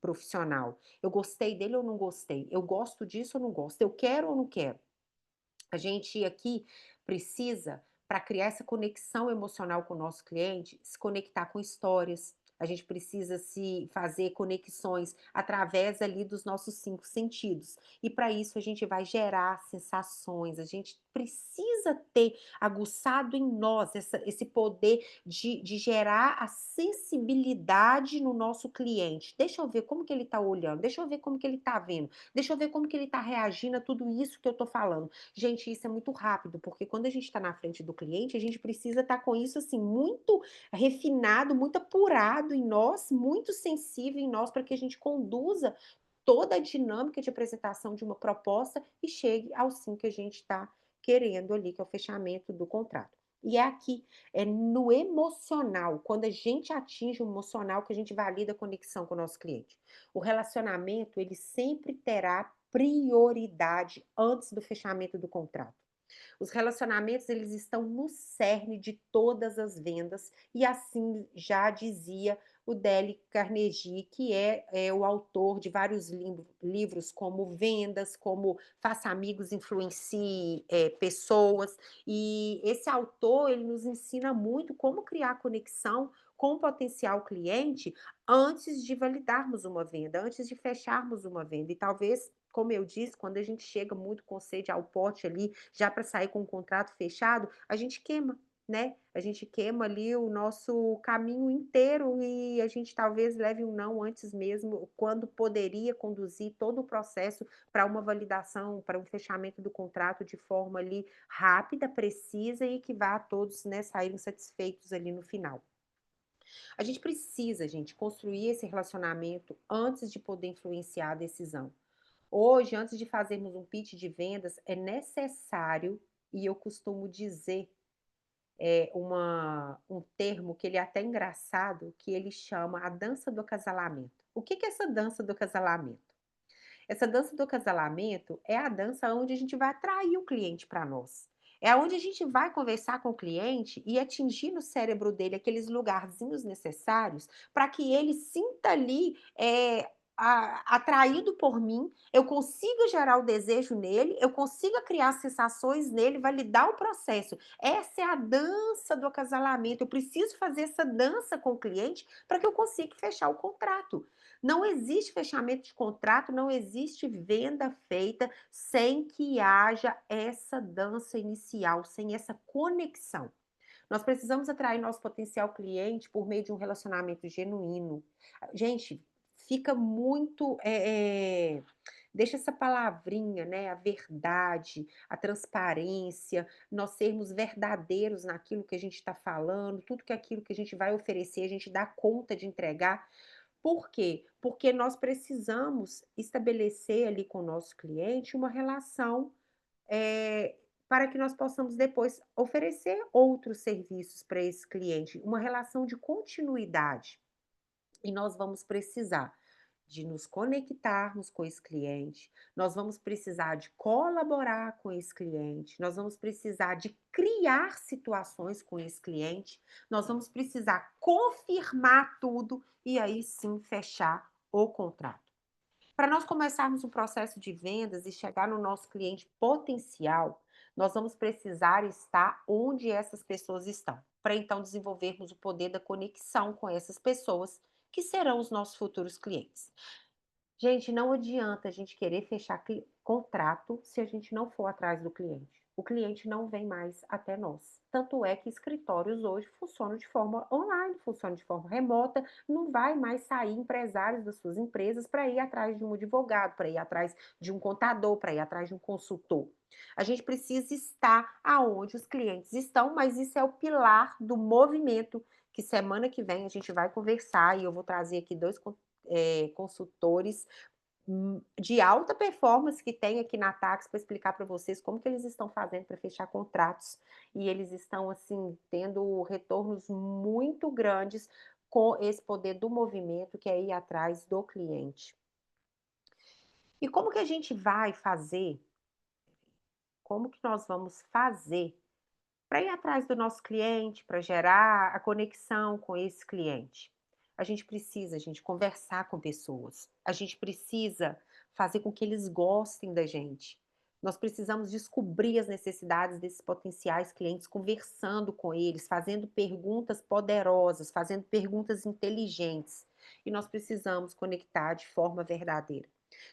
A: profissional. Eu gostei dele ou não gostei? Eu gosto disso ou não gosto? Eu quero ou não quero? A gente aqui precisa, para criar essa conexão emocional com o nosso cliente, se conectar com histórias. A gente precisa se fazer conexões através ali dos nossos 5 sentidos. E para isso a gente vai gerar sensações, a gente precisa ter aguçado em nós esse poder de gerar a sensibilidade no nosso cliente. Deixa eu ver como que ele está olhando, deixa eu ver como que ele está vendo, deixa eu ver como que ele está reagindo a tudo isso que eu estou falando. Gente, isso é muito rápido, porque quando a gente está na frente do cliente, a gente precisa estar com isso assim muito refinado, muito apurado em nós, muito sensível em nós, para que a gente conduza toda a dinâmica de apresentação de uma proposta e chegue ao sim que a gente está querendo ali, que é o fechamento do contrato. E é aqui, é no emocional, quando a gente atinge o emocional, que a gente valida a conexão com o nosso cliente. O relacionamento, ele sempre terá prioridade antes do fechamento do contrato. Os relacionamentos, eles estão no cerne de todas as vendas e assim já dizia o Dale Carnegie, que é o autor de vários livros como Vendas, como Faça Amigos, Influencie Pessoas. E esse autor, ele nos ensina muito como criar conexão com o potencial cliente antes de validarmos uma venda, antes de fecharmos uma venda. E talvez, como eu disse, quando a gente chega muito com sede ao pote ali, já para sair com o contrato fechado, a gente queima, né? A gente queima ali o nosso caminho inteiro e a gente talvez leve um não antes mesmo, quando poderia conduzir todo o processo para uma validação, para um fechamento do contrato de forma ali rápida, precisa e que vá a todos, né, saírem satisfeitos ali no final. A gente precisa, gente, construir esse relacionamento antes de poder influenciar a decisão. Hoje, antes de fazermos um pitch de vendas, é necessário, e eu costumo dizer, um termo que ele é até engraçado, que ele chama a dança do acasalamento. O que que é essa dança do acasalamento? Essa dança do acasalamento é a dança onde a gente vai atrair o cliente para nós. É onde a gente vai conversar com o cliente e atingir no cérebro dele aqueles lugarzinhos necessários para que ele sinta ali, atraído por mim, eu consiga gerar o desejo nele, eu consiga criar sensações nele, validar o processo. Essa é a dança do acasalamento. Eu preciso fazer essa dança com o cliente para que eu consiga fechar o contrato. Não existe fechamento de contrato, não existe venda feita sem que haja essa dança inicial, sem essa conexão. Nós precisamos atrair nosso potencial cliente por meio de um relacionamento genuíno. Gente, fica muito, deixa essa palavrinha, né, a verdade, a transparência, nós sermos verdadeiros naquilo que a gente está falando, tudo que aquilo que a gente vai oferecer, a gente dá conta de entregar. Por quê? Porque nós precisamos estabelecer ali com o nosso cliente uma relação eh, para que nós possamos depois oferecer outros serviços para esse cliente, uma relação de continuidade. E nós vamos precisar de nos conectarmos com esse cliente, nós vamos precisar de colaborar com esse cliente, nós vamos precisar de criar situações com esse cliente, nós vamos precisar confirmar tudo e aí sim fechar o contrato. Para nós começarmos um processo de vendas e chegar no nosso cliente potencial, nós vamos precisar estar onde essas pessoas estão, para então desenvolvermos o poder da conexão com essas pessoas, que serão os nossos futuros clientes. Gente, não adianta a gente querer fechar contrato se a gente não for atrás do cliente. O cliente não vem mais até nós. Tanto é que escritórios hoje funcionam de forma online, funcionam de forma remota, não vai mais sair empresários das suas empresas para ir atrás de um advogado, para ir atrás de um contador, para ir atrás de um consultor. A gente precisa estar aonde os clientes estão, mas isso é o pilar do movimento que semana que vem a gente vai conversar e eu vou trazer aqui dois consultores de alta performance que tem aqui na Tax para explicar para vocês como que eles estão fazendo para fechar contratos, e eles estão, assim, tendo retornos muito grandes com esse poder do movimento, que é ir atrás do cliente. E como que a gente vai fazer, como que nós vamos fazer para ir atrás do nosso cliente, para gerar a conexão com esse cliente? A gente precisa, gente, conversar com pessoas. A gente precisa fazer com que eles gostem da gente. Nós precisamos descobrir as necessidades desses potenciais clientes, conversando com eles, fazendo perguntas poderosas, fazendo perguntas inteligentes. E nós precisamos conectar de forma verdadeira.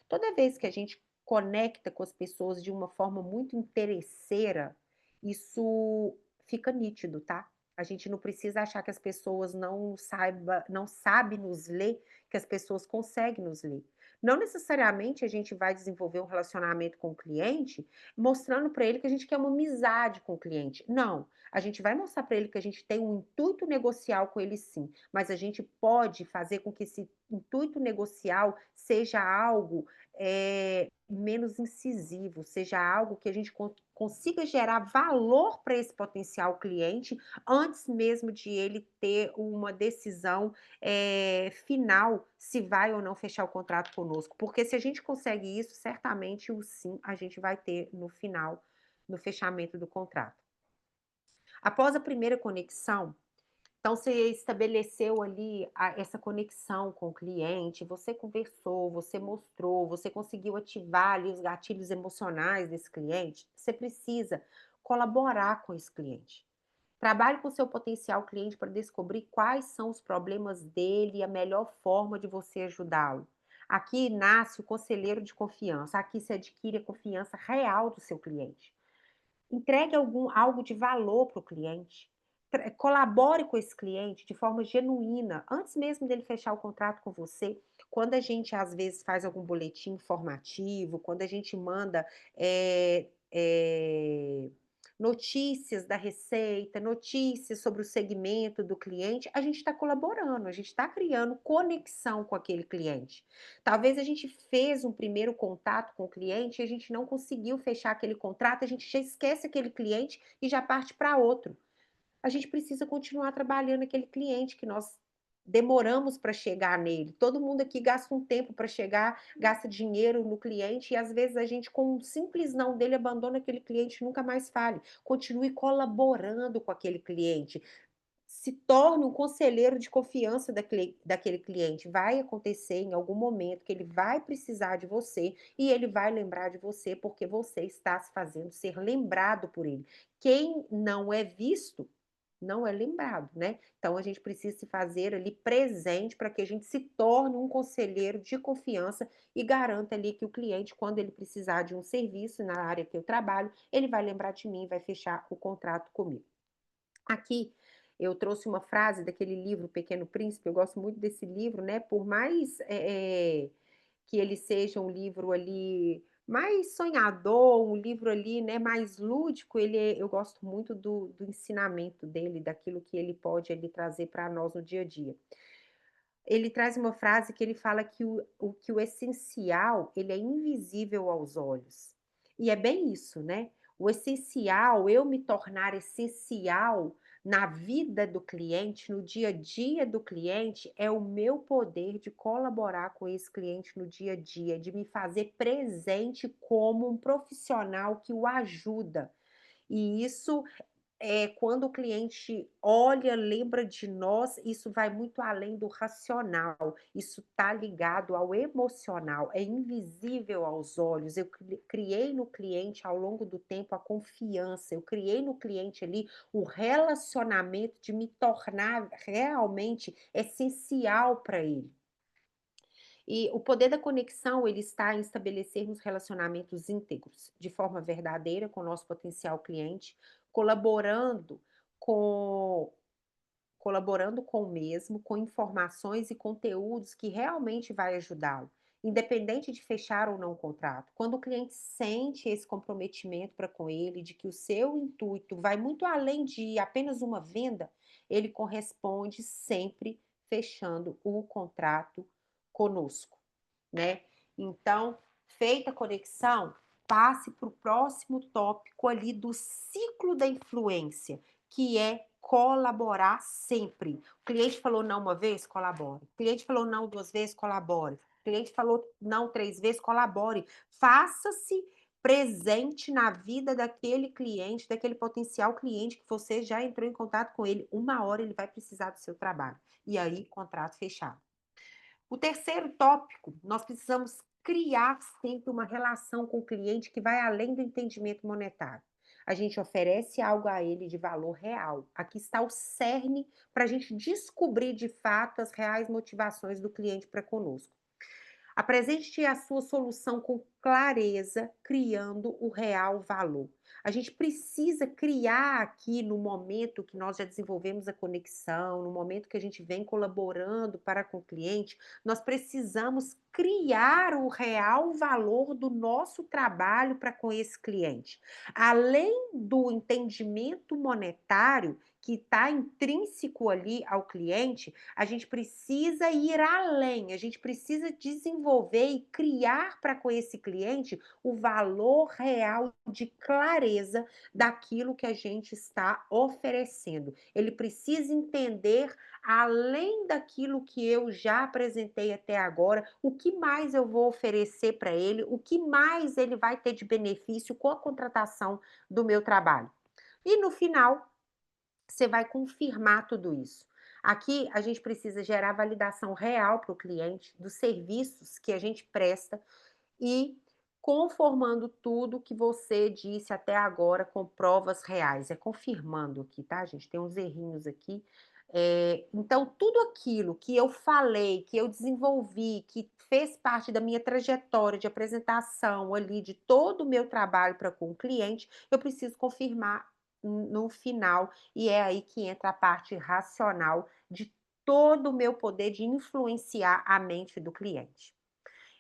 A: Toda vez que a gente conecta com as pessoas de uma forma muito interesseira, isso fica nítido, tá? A gente não precisa achar que as pessoas não sabe nos ler, que as pessoas conseguem nos ler. Não necessariamente a gente vai desenvolver um relacionamento com o cliente mostrando para ele que a gente quer uma amizade com o cliente. Não, a gente vai mostrar para ele que a gente tem um intuito negocial com ele sim, mas a gente pode fazer com que esse intuito negocial seja algo menos incisivo, seja algo que a gente consiga gerar valor para esse potencial cliente, antes mesmo de ele ter uma decisão, final, se vai ou não fechar o contrato conosco. Porque se a gente consegue isso, certamente o sim a gente vai ter no final, no fechamento do contrato. Após a primeira conexão, então você estabeleceu ali essa conexão com o cliente, você conversou, você mostrou, você conseguiu ativar ali os gatilhos emocionais desse cliente, você precisa colaborar com esse cliente. Trabalhe com o seu potencial cliente para descobrir quais são os problemas dele e a melhor forma de você ajudá-lo. Aqui nasce o conselheiro de confiança, aqui se adquire a confiança real do seu cliente. Entregue algo de valor para o cliente. Colabore com esse cliente de forma genuína, antes mesmo dele fechar o contrato com você. Quando a gente, às vezes, faz algum boletim informativo, quando a gente manda notícias da receita, notícias sobre o segmento do cliente, a gente está colaborando, a gente está criando conexão com aquele cliente. Talvez a gente fez um primeiro contato com o cliente e a gente não conseguiu fechar aquele contrato, a gente já esquece aquele cliente e já parte para outro. A gente precisa continuar trabalhando aquele cliente que nós demoramos para chegar nele. Todo mundo aqui gasta um tempo para chegar, gasta dinheiro no cliente e às vezes a gente com um simples não dele abandona aquele cliente e nunca mais fale. Continue colaborando com aquele cliente. se torne um conselheiro de confiança daquele cliente. Vai acontecer em algum momento que ele vai precisar de você e ele vai lembrar de você, porque você está se fazendo ser lembrado por ele. Quem não é visto, não é lembrado, né. Então a gente precisa se fazer ali presente para que a gente se torne um conselheiro de confiança e garanta ali que o cliente, quando ele precisar de um serviço na área que eu trabalho, ele vai lembrar de mim e vai fechar o contrato comigo. Aqui eu trouxe uma frase daquele livro Pequeno Príncipe, eu gosto muito desse livro, né, por mais, que ele seja um livro ali mais sonhador, um livro ali, né, mais lúdico, eu gosto muito do ensinamento dele, daquilo que ele pode ali trazer para nós no dia a dia. Ele traz uma frase que ele fala que o essencial, ele é invisível aos olhos. E é bem isso, né. O essencial, eu me tornar essencial na vida do cliente, no dia a dia do cliente, é o meu poder de colaborar com esse cliente no dia a dia, de me fazer presente como um profissional que o ajuda. E isso quando o cliente olha, lembra de nós, isso vai muito além do racional, isso está ligado ao emocional, é invisível aos olhos. Eu criei no cliente ao longo do tempo a confiança, eu criei no cliente ali o relacionamento de me tornar realmente essencial para ele. E o poder da conexão, ele está em estabelecermos relacionamentos íntegros, de forma verdadeira com o nosso potencial cliente, colaborando com colaborando com o mesmo, com informações e conteúdos que realmente vai ajudá-lo, independente de fechar ou não o contrato. Quando o cliente sente esse comprometimento para com ele, de que o seu intuito vai muito além de apenas uma venda, ele corresponde sempre fechando o contrato conosco, né. Então, feita a conexão, passe para o próximo tópico ali do ciclo da influência, que é colaborar sempre. O cliente falou não uma vez, colabore. O cliente falou não 2 vezes, colabore. O cliente falou não 3 vezes, colabore. Faça-se presente na vida daquele cliente, daquele potencial cliente que você já entrou em contato com ele. Uma hora ele vai precisar do seu trabalho. E aí, contrato fechado. O terceiro tópico, nós precisamos criar sempre uma relação com o cliente que vai além do entendimento monetário. A gente oferece algo a ele de valor real. Aqui está o cerne para a gente descobrir de fato as reais motivações do cliente para conosco. Apresente a sua solução com clareza, criando o real valor. A gente precisa criar aqui no momento que nós já desenvolvemos a conexão, no momento que a gente vem colaborando para com o cliente, nós precisamos criar o real valor do nosso trabalho para com esse cliente. Além do entendimento monetário que está intrínseco ali ao cliente, a gente precisa ir além, a gente precisa desenvolver e criar para com esse cliente o valor real de clareza daquilo que a gente está oferecendo. Ele precisa entender, além daquilo que eu já apresentei até agora, o que mais eu vou oferecer para ele, o que mais ele vai ter de benefício com a contratação do meu trabalho. E no final, você vai confirmar tudo isso. Aqui a gente precisa gerar validação real para o cliente dos serviços que a gente presta e conformando tudo que você disse até agora com provas reais. É confirmando aqui, tá, gente? Tem uns errinhos aqui. Então, tudo aquilo que eu falei, que eu desenvolvi, que fez parte da minha trajetória de apresentação ali, de todo o meu trabalho para com o cliente, eu preciso confirmar no final, e é aí que entra a parte racional de todo o meu poder de influenciar a mente do cliente.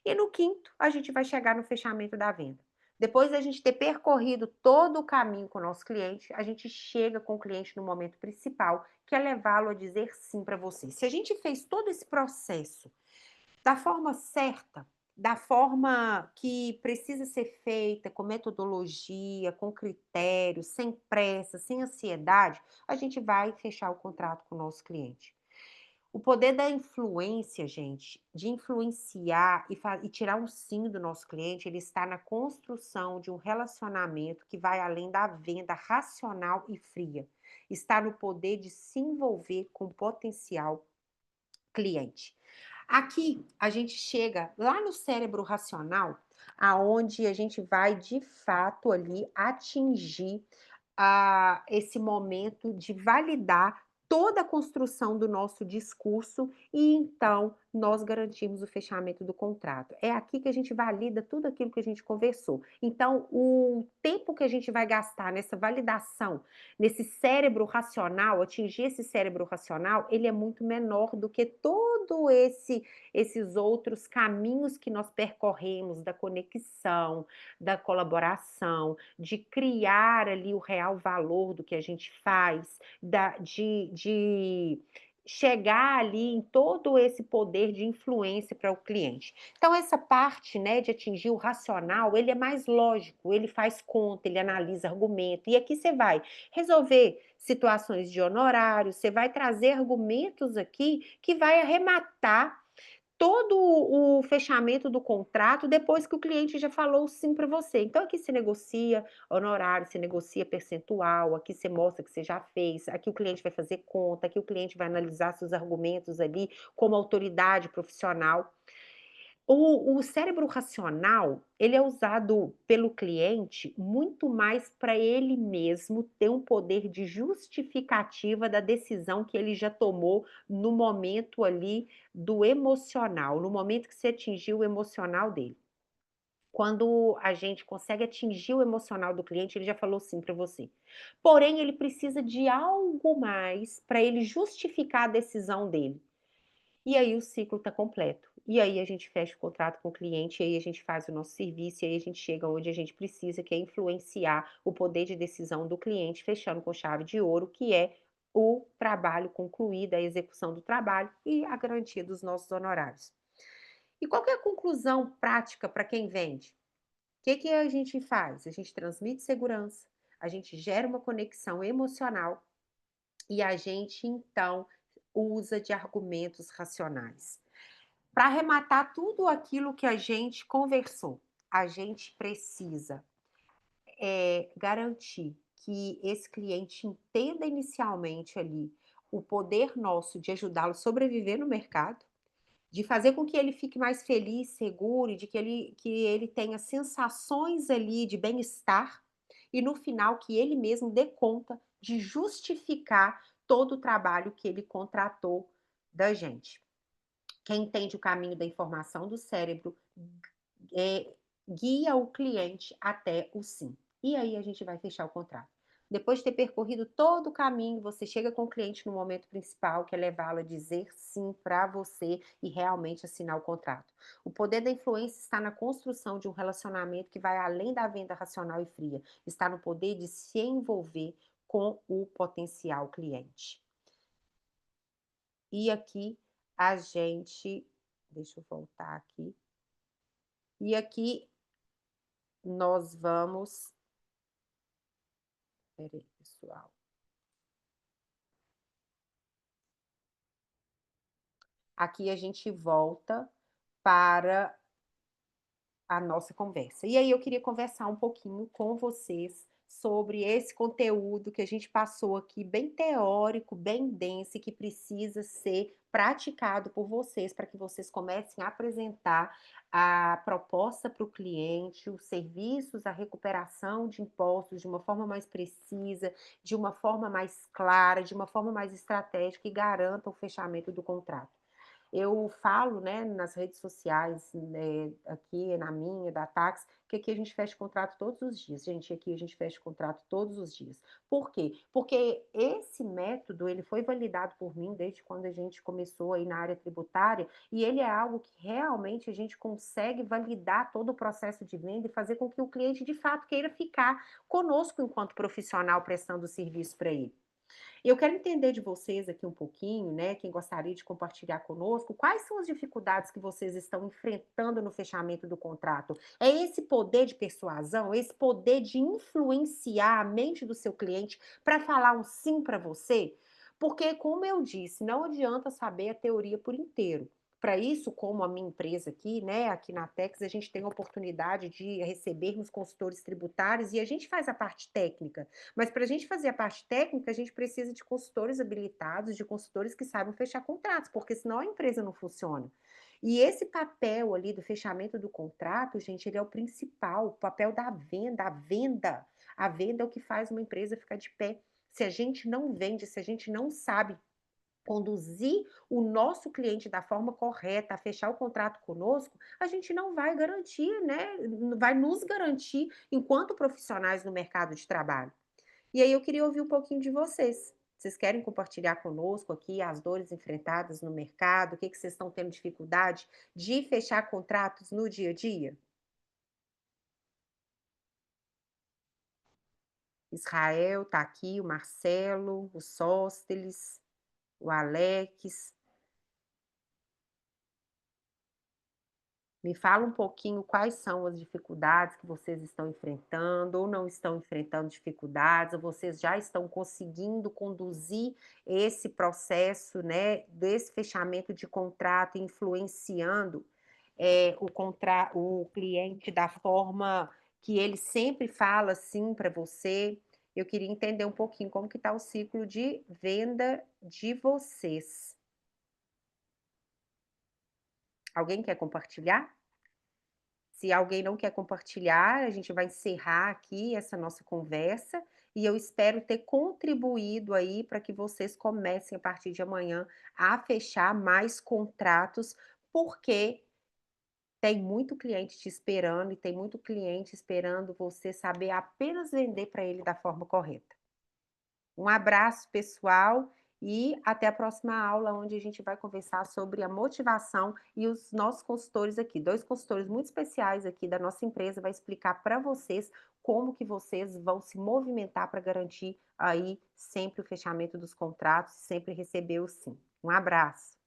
A: E no quinto, a gente vai chegar no fechamento da venda. Depois da gente ter percorrido todo o caminho com o nosso cliente, a gente chega com o cliente no momento principal, que é levá-lo a dizer sim para você. Se a gente fez todo esse processo da forma certa, da forma que precisa ser feita, com metodologia, com critério, sem pressa, sem ansiedade, a gente vai fechar o contrato com o nosso cliente. O poder da influência, gente, de influenciar e tirar um sim do nosso cliente, ele está na construção de um relacionamento que vai além da venda racional e fria. está no poder de se envolver com o potencial cliente. Aqui a gente chega lá no cérebro racional, aonde a gente vai de fato ali atingir esse momento de validar toda a construção do nosso discurso e então nós garantimos o fechamento do contrato. É aqui que a gente valida tudo aquilo que a gente conversou. Então, o tempo que a gente vai gastar nessa validação, nesse cérebro racional, atingir esse cérebro racional, ele é muito menor do que todo esses outros caminhos que nós percorremos da conexão, da colaboração, de criar ali o real valor do que a gente faz, de chegar ali em todo esse poder de influência para o cliente. Então essa parte, né, de atingir o racional, ele é mais lógico, ele faz conta, ele analisa argumento, e aqui você vai resolver situações de honorário, você vai trazer argumentos aqui que vai arrematar todo o fechamento do contrato depois que o cliente já falou sim para você. Então aqui você negocia honorário, você negocia percentual, aqui você mostra que você já fez, aqui o cliente vai fazer conta, aqui o cliente vai analisar seus argumentos ali como autoridade profissional. O cérebro racional, ele é usado pelo cliente muito mais para ele mesmo ter um poder de justificativa da decisão que ele já tomou no momento ali do emocional, no momento que você atingiu o emocional dele. Quando a gente consegue atingir o emocional do cliente, ele já falou sim para você. Porém, ele precisa de algo mais para ele justificar a decisão dele. E aí o ciclo está completo. E aí a gente fecha o contrato com o cliente, e aí a gente faz o nosso serviço, e aí a gente chega onde a gente precisa, que é influenciar o poder de decisão do cliente, fechando com chave de ouro, que é o trabalho concluído, a execução do trabalho e a garantia dos nossos honorários. E qual que é a conclusão prática para quem vende? Que a gente faz? A gente transmite segurança, a gente gera uma conexão emocional e a gente então usa de argumentos racionais. Para arrematar tudo aquilo que a gente conversou, a gente precisa, garantir que esse cliente entenda inicialmente ali o poder nosso de ajudá-lo a sobreviver no mercado, de fazer com que ele fique mais feliz, seguro e de que ele tenha sensações ali de bem-estar e no final que ele mesmo dê conta de justificar todo o trabalho que ele contratou da gente. Quem entende o caminho da informação do cérebro, guia o cliente até o sim. E aí a gente vai fechar o contrato. Depois de ter percorrido todo o caminho, você chega com o cliente no momento principal, que é levá-lo a dizer sim para você e realmente assinar o contrato. O poder da influência está na construção de um relacionamento que vai além da venda racional e fria. Está no poder de se envolver com o potencial cliente. E aqui a gente, deixa eu voltar aqui. E aqui nós vamos, espera aí, pessoal. Aqui a gente volta para a nossa conversa. E aí eu queria conversar um pouquinho com vocês sobre esse conteúdo que a gente passou aqui, bem teórico, bem denso, e que precisa ser praticado por vocês para que vocês comecem a apresentar a proposta para o cliente, os serviços, a recuperação de impostos de uma forma mais precisa, de uma forma mais clara, de uma forma mais estratégica e garanta o fechamento do contrato. Eu falo, né, nas redes sociais, né, aqui na minha, da Tax, que aqui a gente fecha contrato todos os dias. Gente, aqui a gente fecha contrato todos os dias. Por quê? Porque esse método, ele foi validado por mim desde quando a gente começou aí na área tributária, e ele é algo que realmente a gente consegue validar todo o processo de venda e fazer com que o cliente de fato queira ficar conosco enquanto profissional prestando serviço para ele. Eu quero entender de vocês aqui um pouquinho, né, quem gostaria de compartilhar conosco, quais são as dificuldades que vocês estão enfrentando no fechamento do contrato? É esse poder de persuasão, esse poder de influenciar a mente do seu cliente para falar um sim para você? Porque, como eu disse, não adianta saber a teoria por inteiro. Para isso, como a minha empresa aqui, né, aqui na Tex, a gente tem a oportunidade de recebermos consultores tributários e a gente faz a parte técnica. Mas para a gente fazer a parte técnica, a gente precisa de consultores habilitados, de consultores que saibam fechar contratos, porque senão a empresa não funciona. E esse papel ali do fechamento do contrato, gente, ele é o principal, o papel da venda, a venda. A venda é o que faz uma empresa ficar de pé. Se a gente não vende, se a gente não sabe conduzir o nosso cliente da forma correta a fechar o contrato conosco, a gente não vai garantir, né, vai nos garantir enquanto profissionais no mercado de trabalho. E aí eu queria ouvir um pouquinho de vocês. Vocês querem compartilhar conosco aqui as dores enfrentadas no mercado? O que que vocês estão tendo dificuldade de fechar contratos no dia a dia? Israel está aqui, o Marcelo, o Sóstenes, o Alex. Me fala um pouquinho quais são as dificuldades que vocês estão enfrentando ou não estão enfrentando dificuldades, ou vocês já estão conseguindo conduzir esse processo, né, desse fechamento de contrato, influenciando, o cliente da forma que ele sempre fala sim para você. Eu queria entender um pouquinho como que está o ciclo de venda de vocês. Alguém quer compartilhar? Se alguém não quer compartilhar, a gente vai encerrar aqui essa nossa conversa e eu espero ter contribuído aí para que vocês comecem a partir de amanhã a fechar mais contratos, porque tem muito cliente te esperando e tem muito cliente esperando você saber apenas vender para ele da forma correta. Um abraço, pessoal, e até a próxima aula, onde a gente vai conversar sobre a motivação e os nossos consultores aqui. 2 consultores muito especiais aqui da nossa empresa vai explicar para vocês como que vocês vão se movimentar para garantir aí sempre o fechamento dos contratos, sempre receber o sim. Um abraço.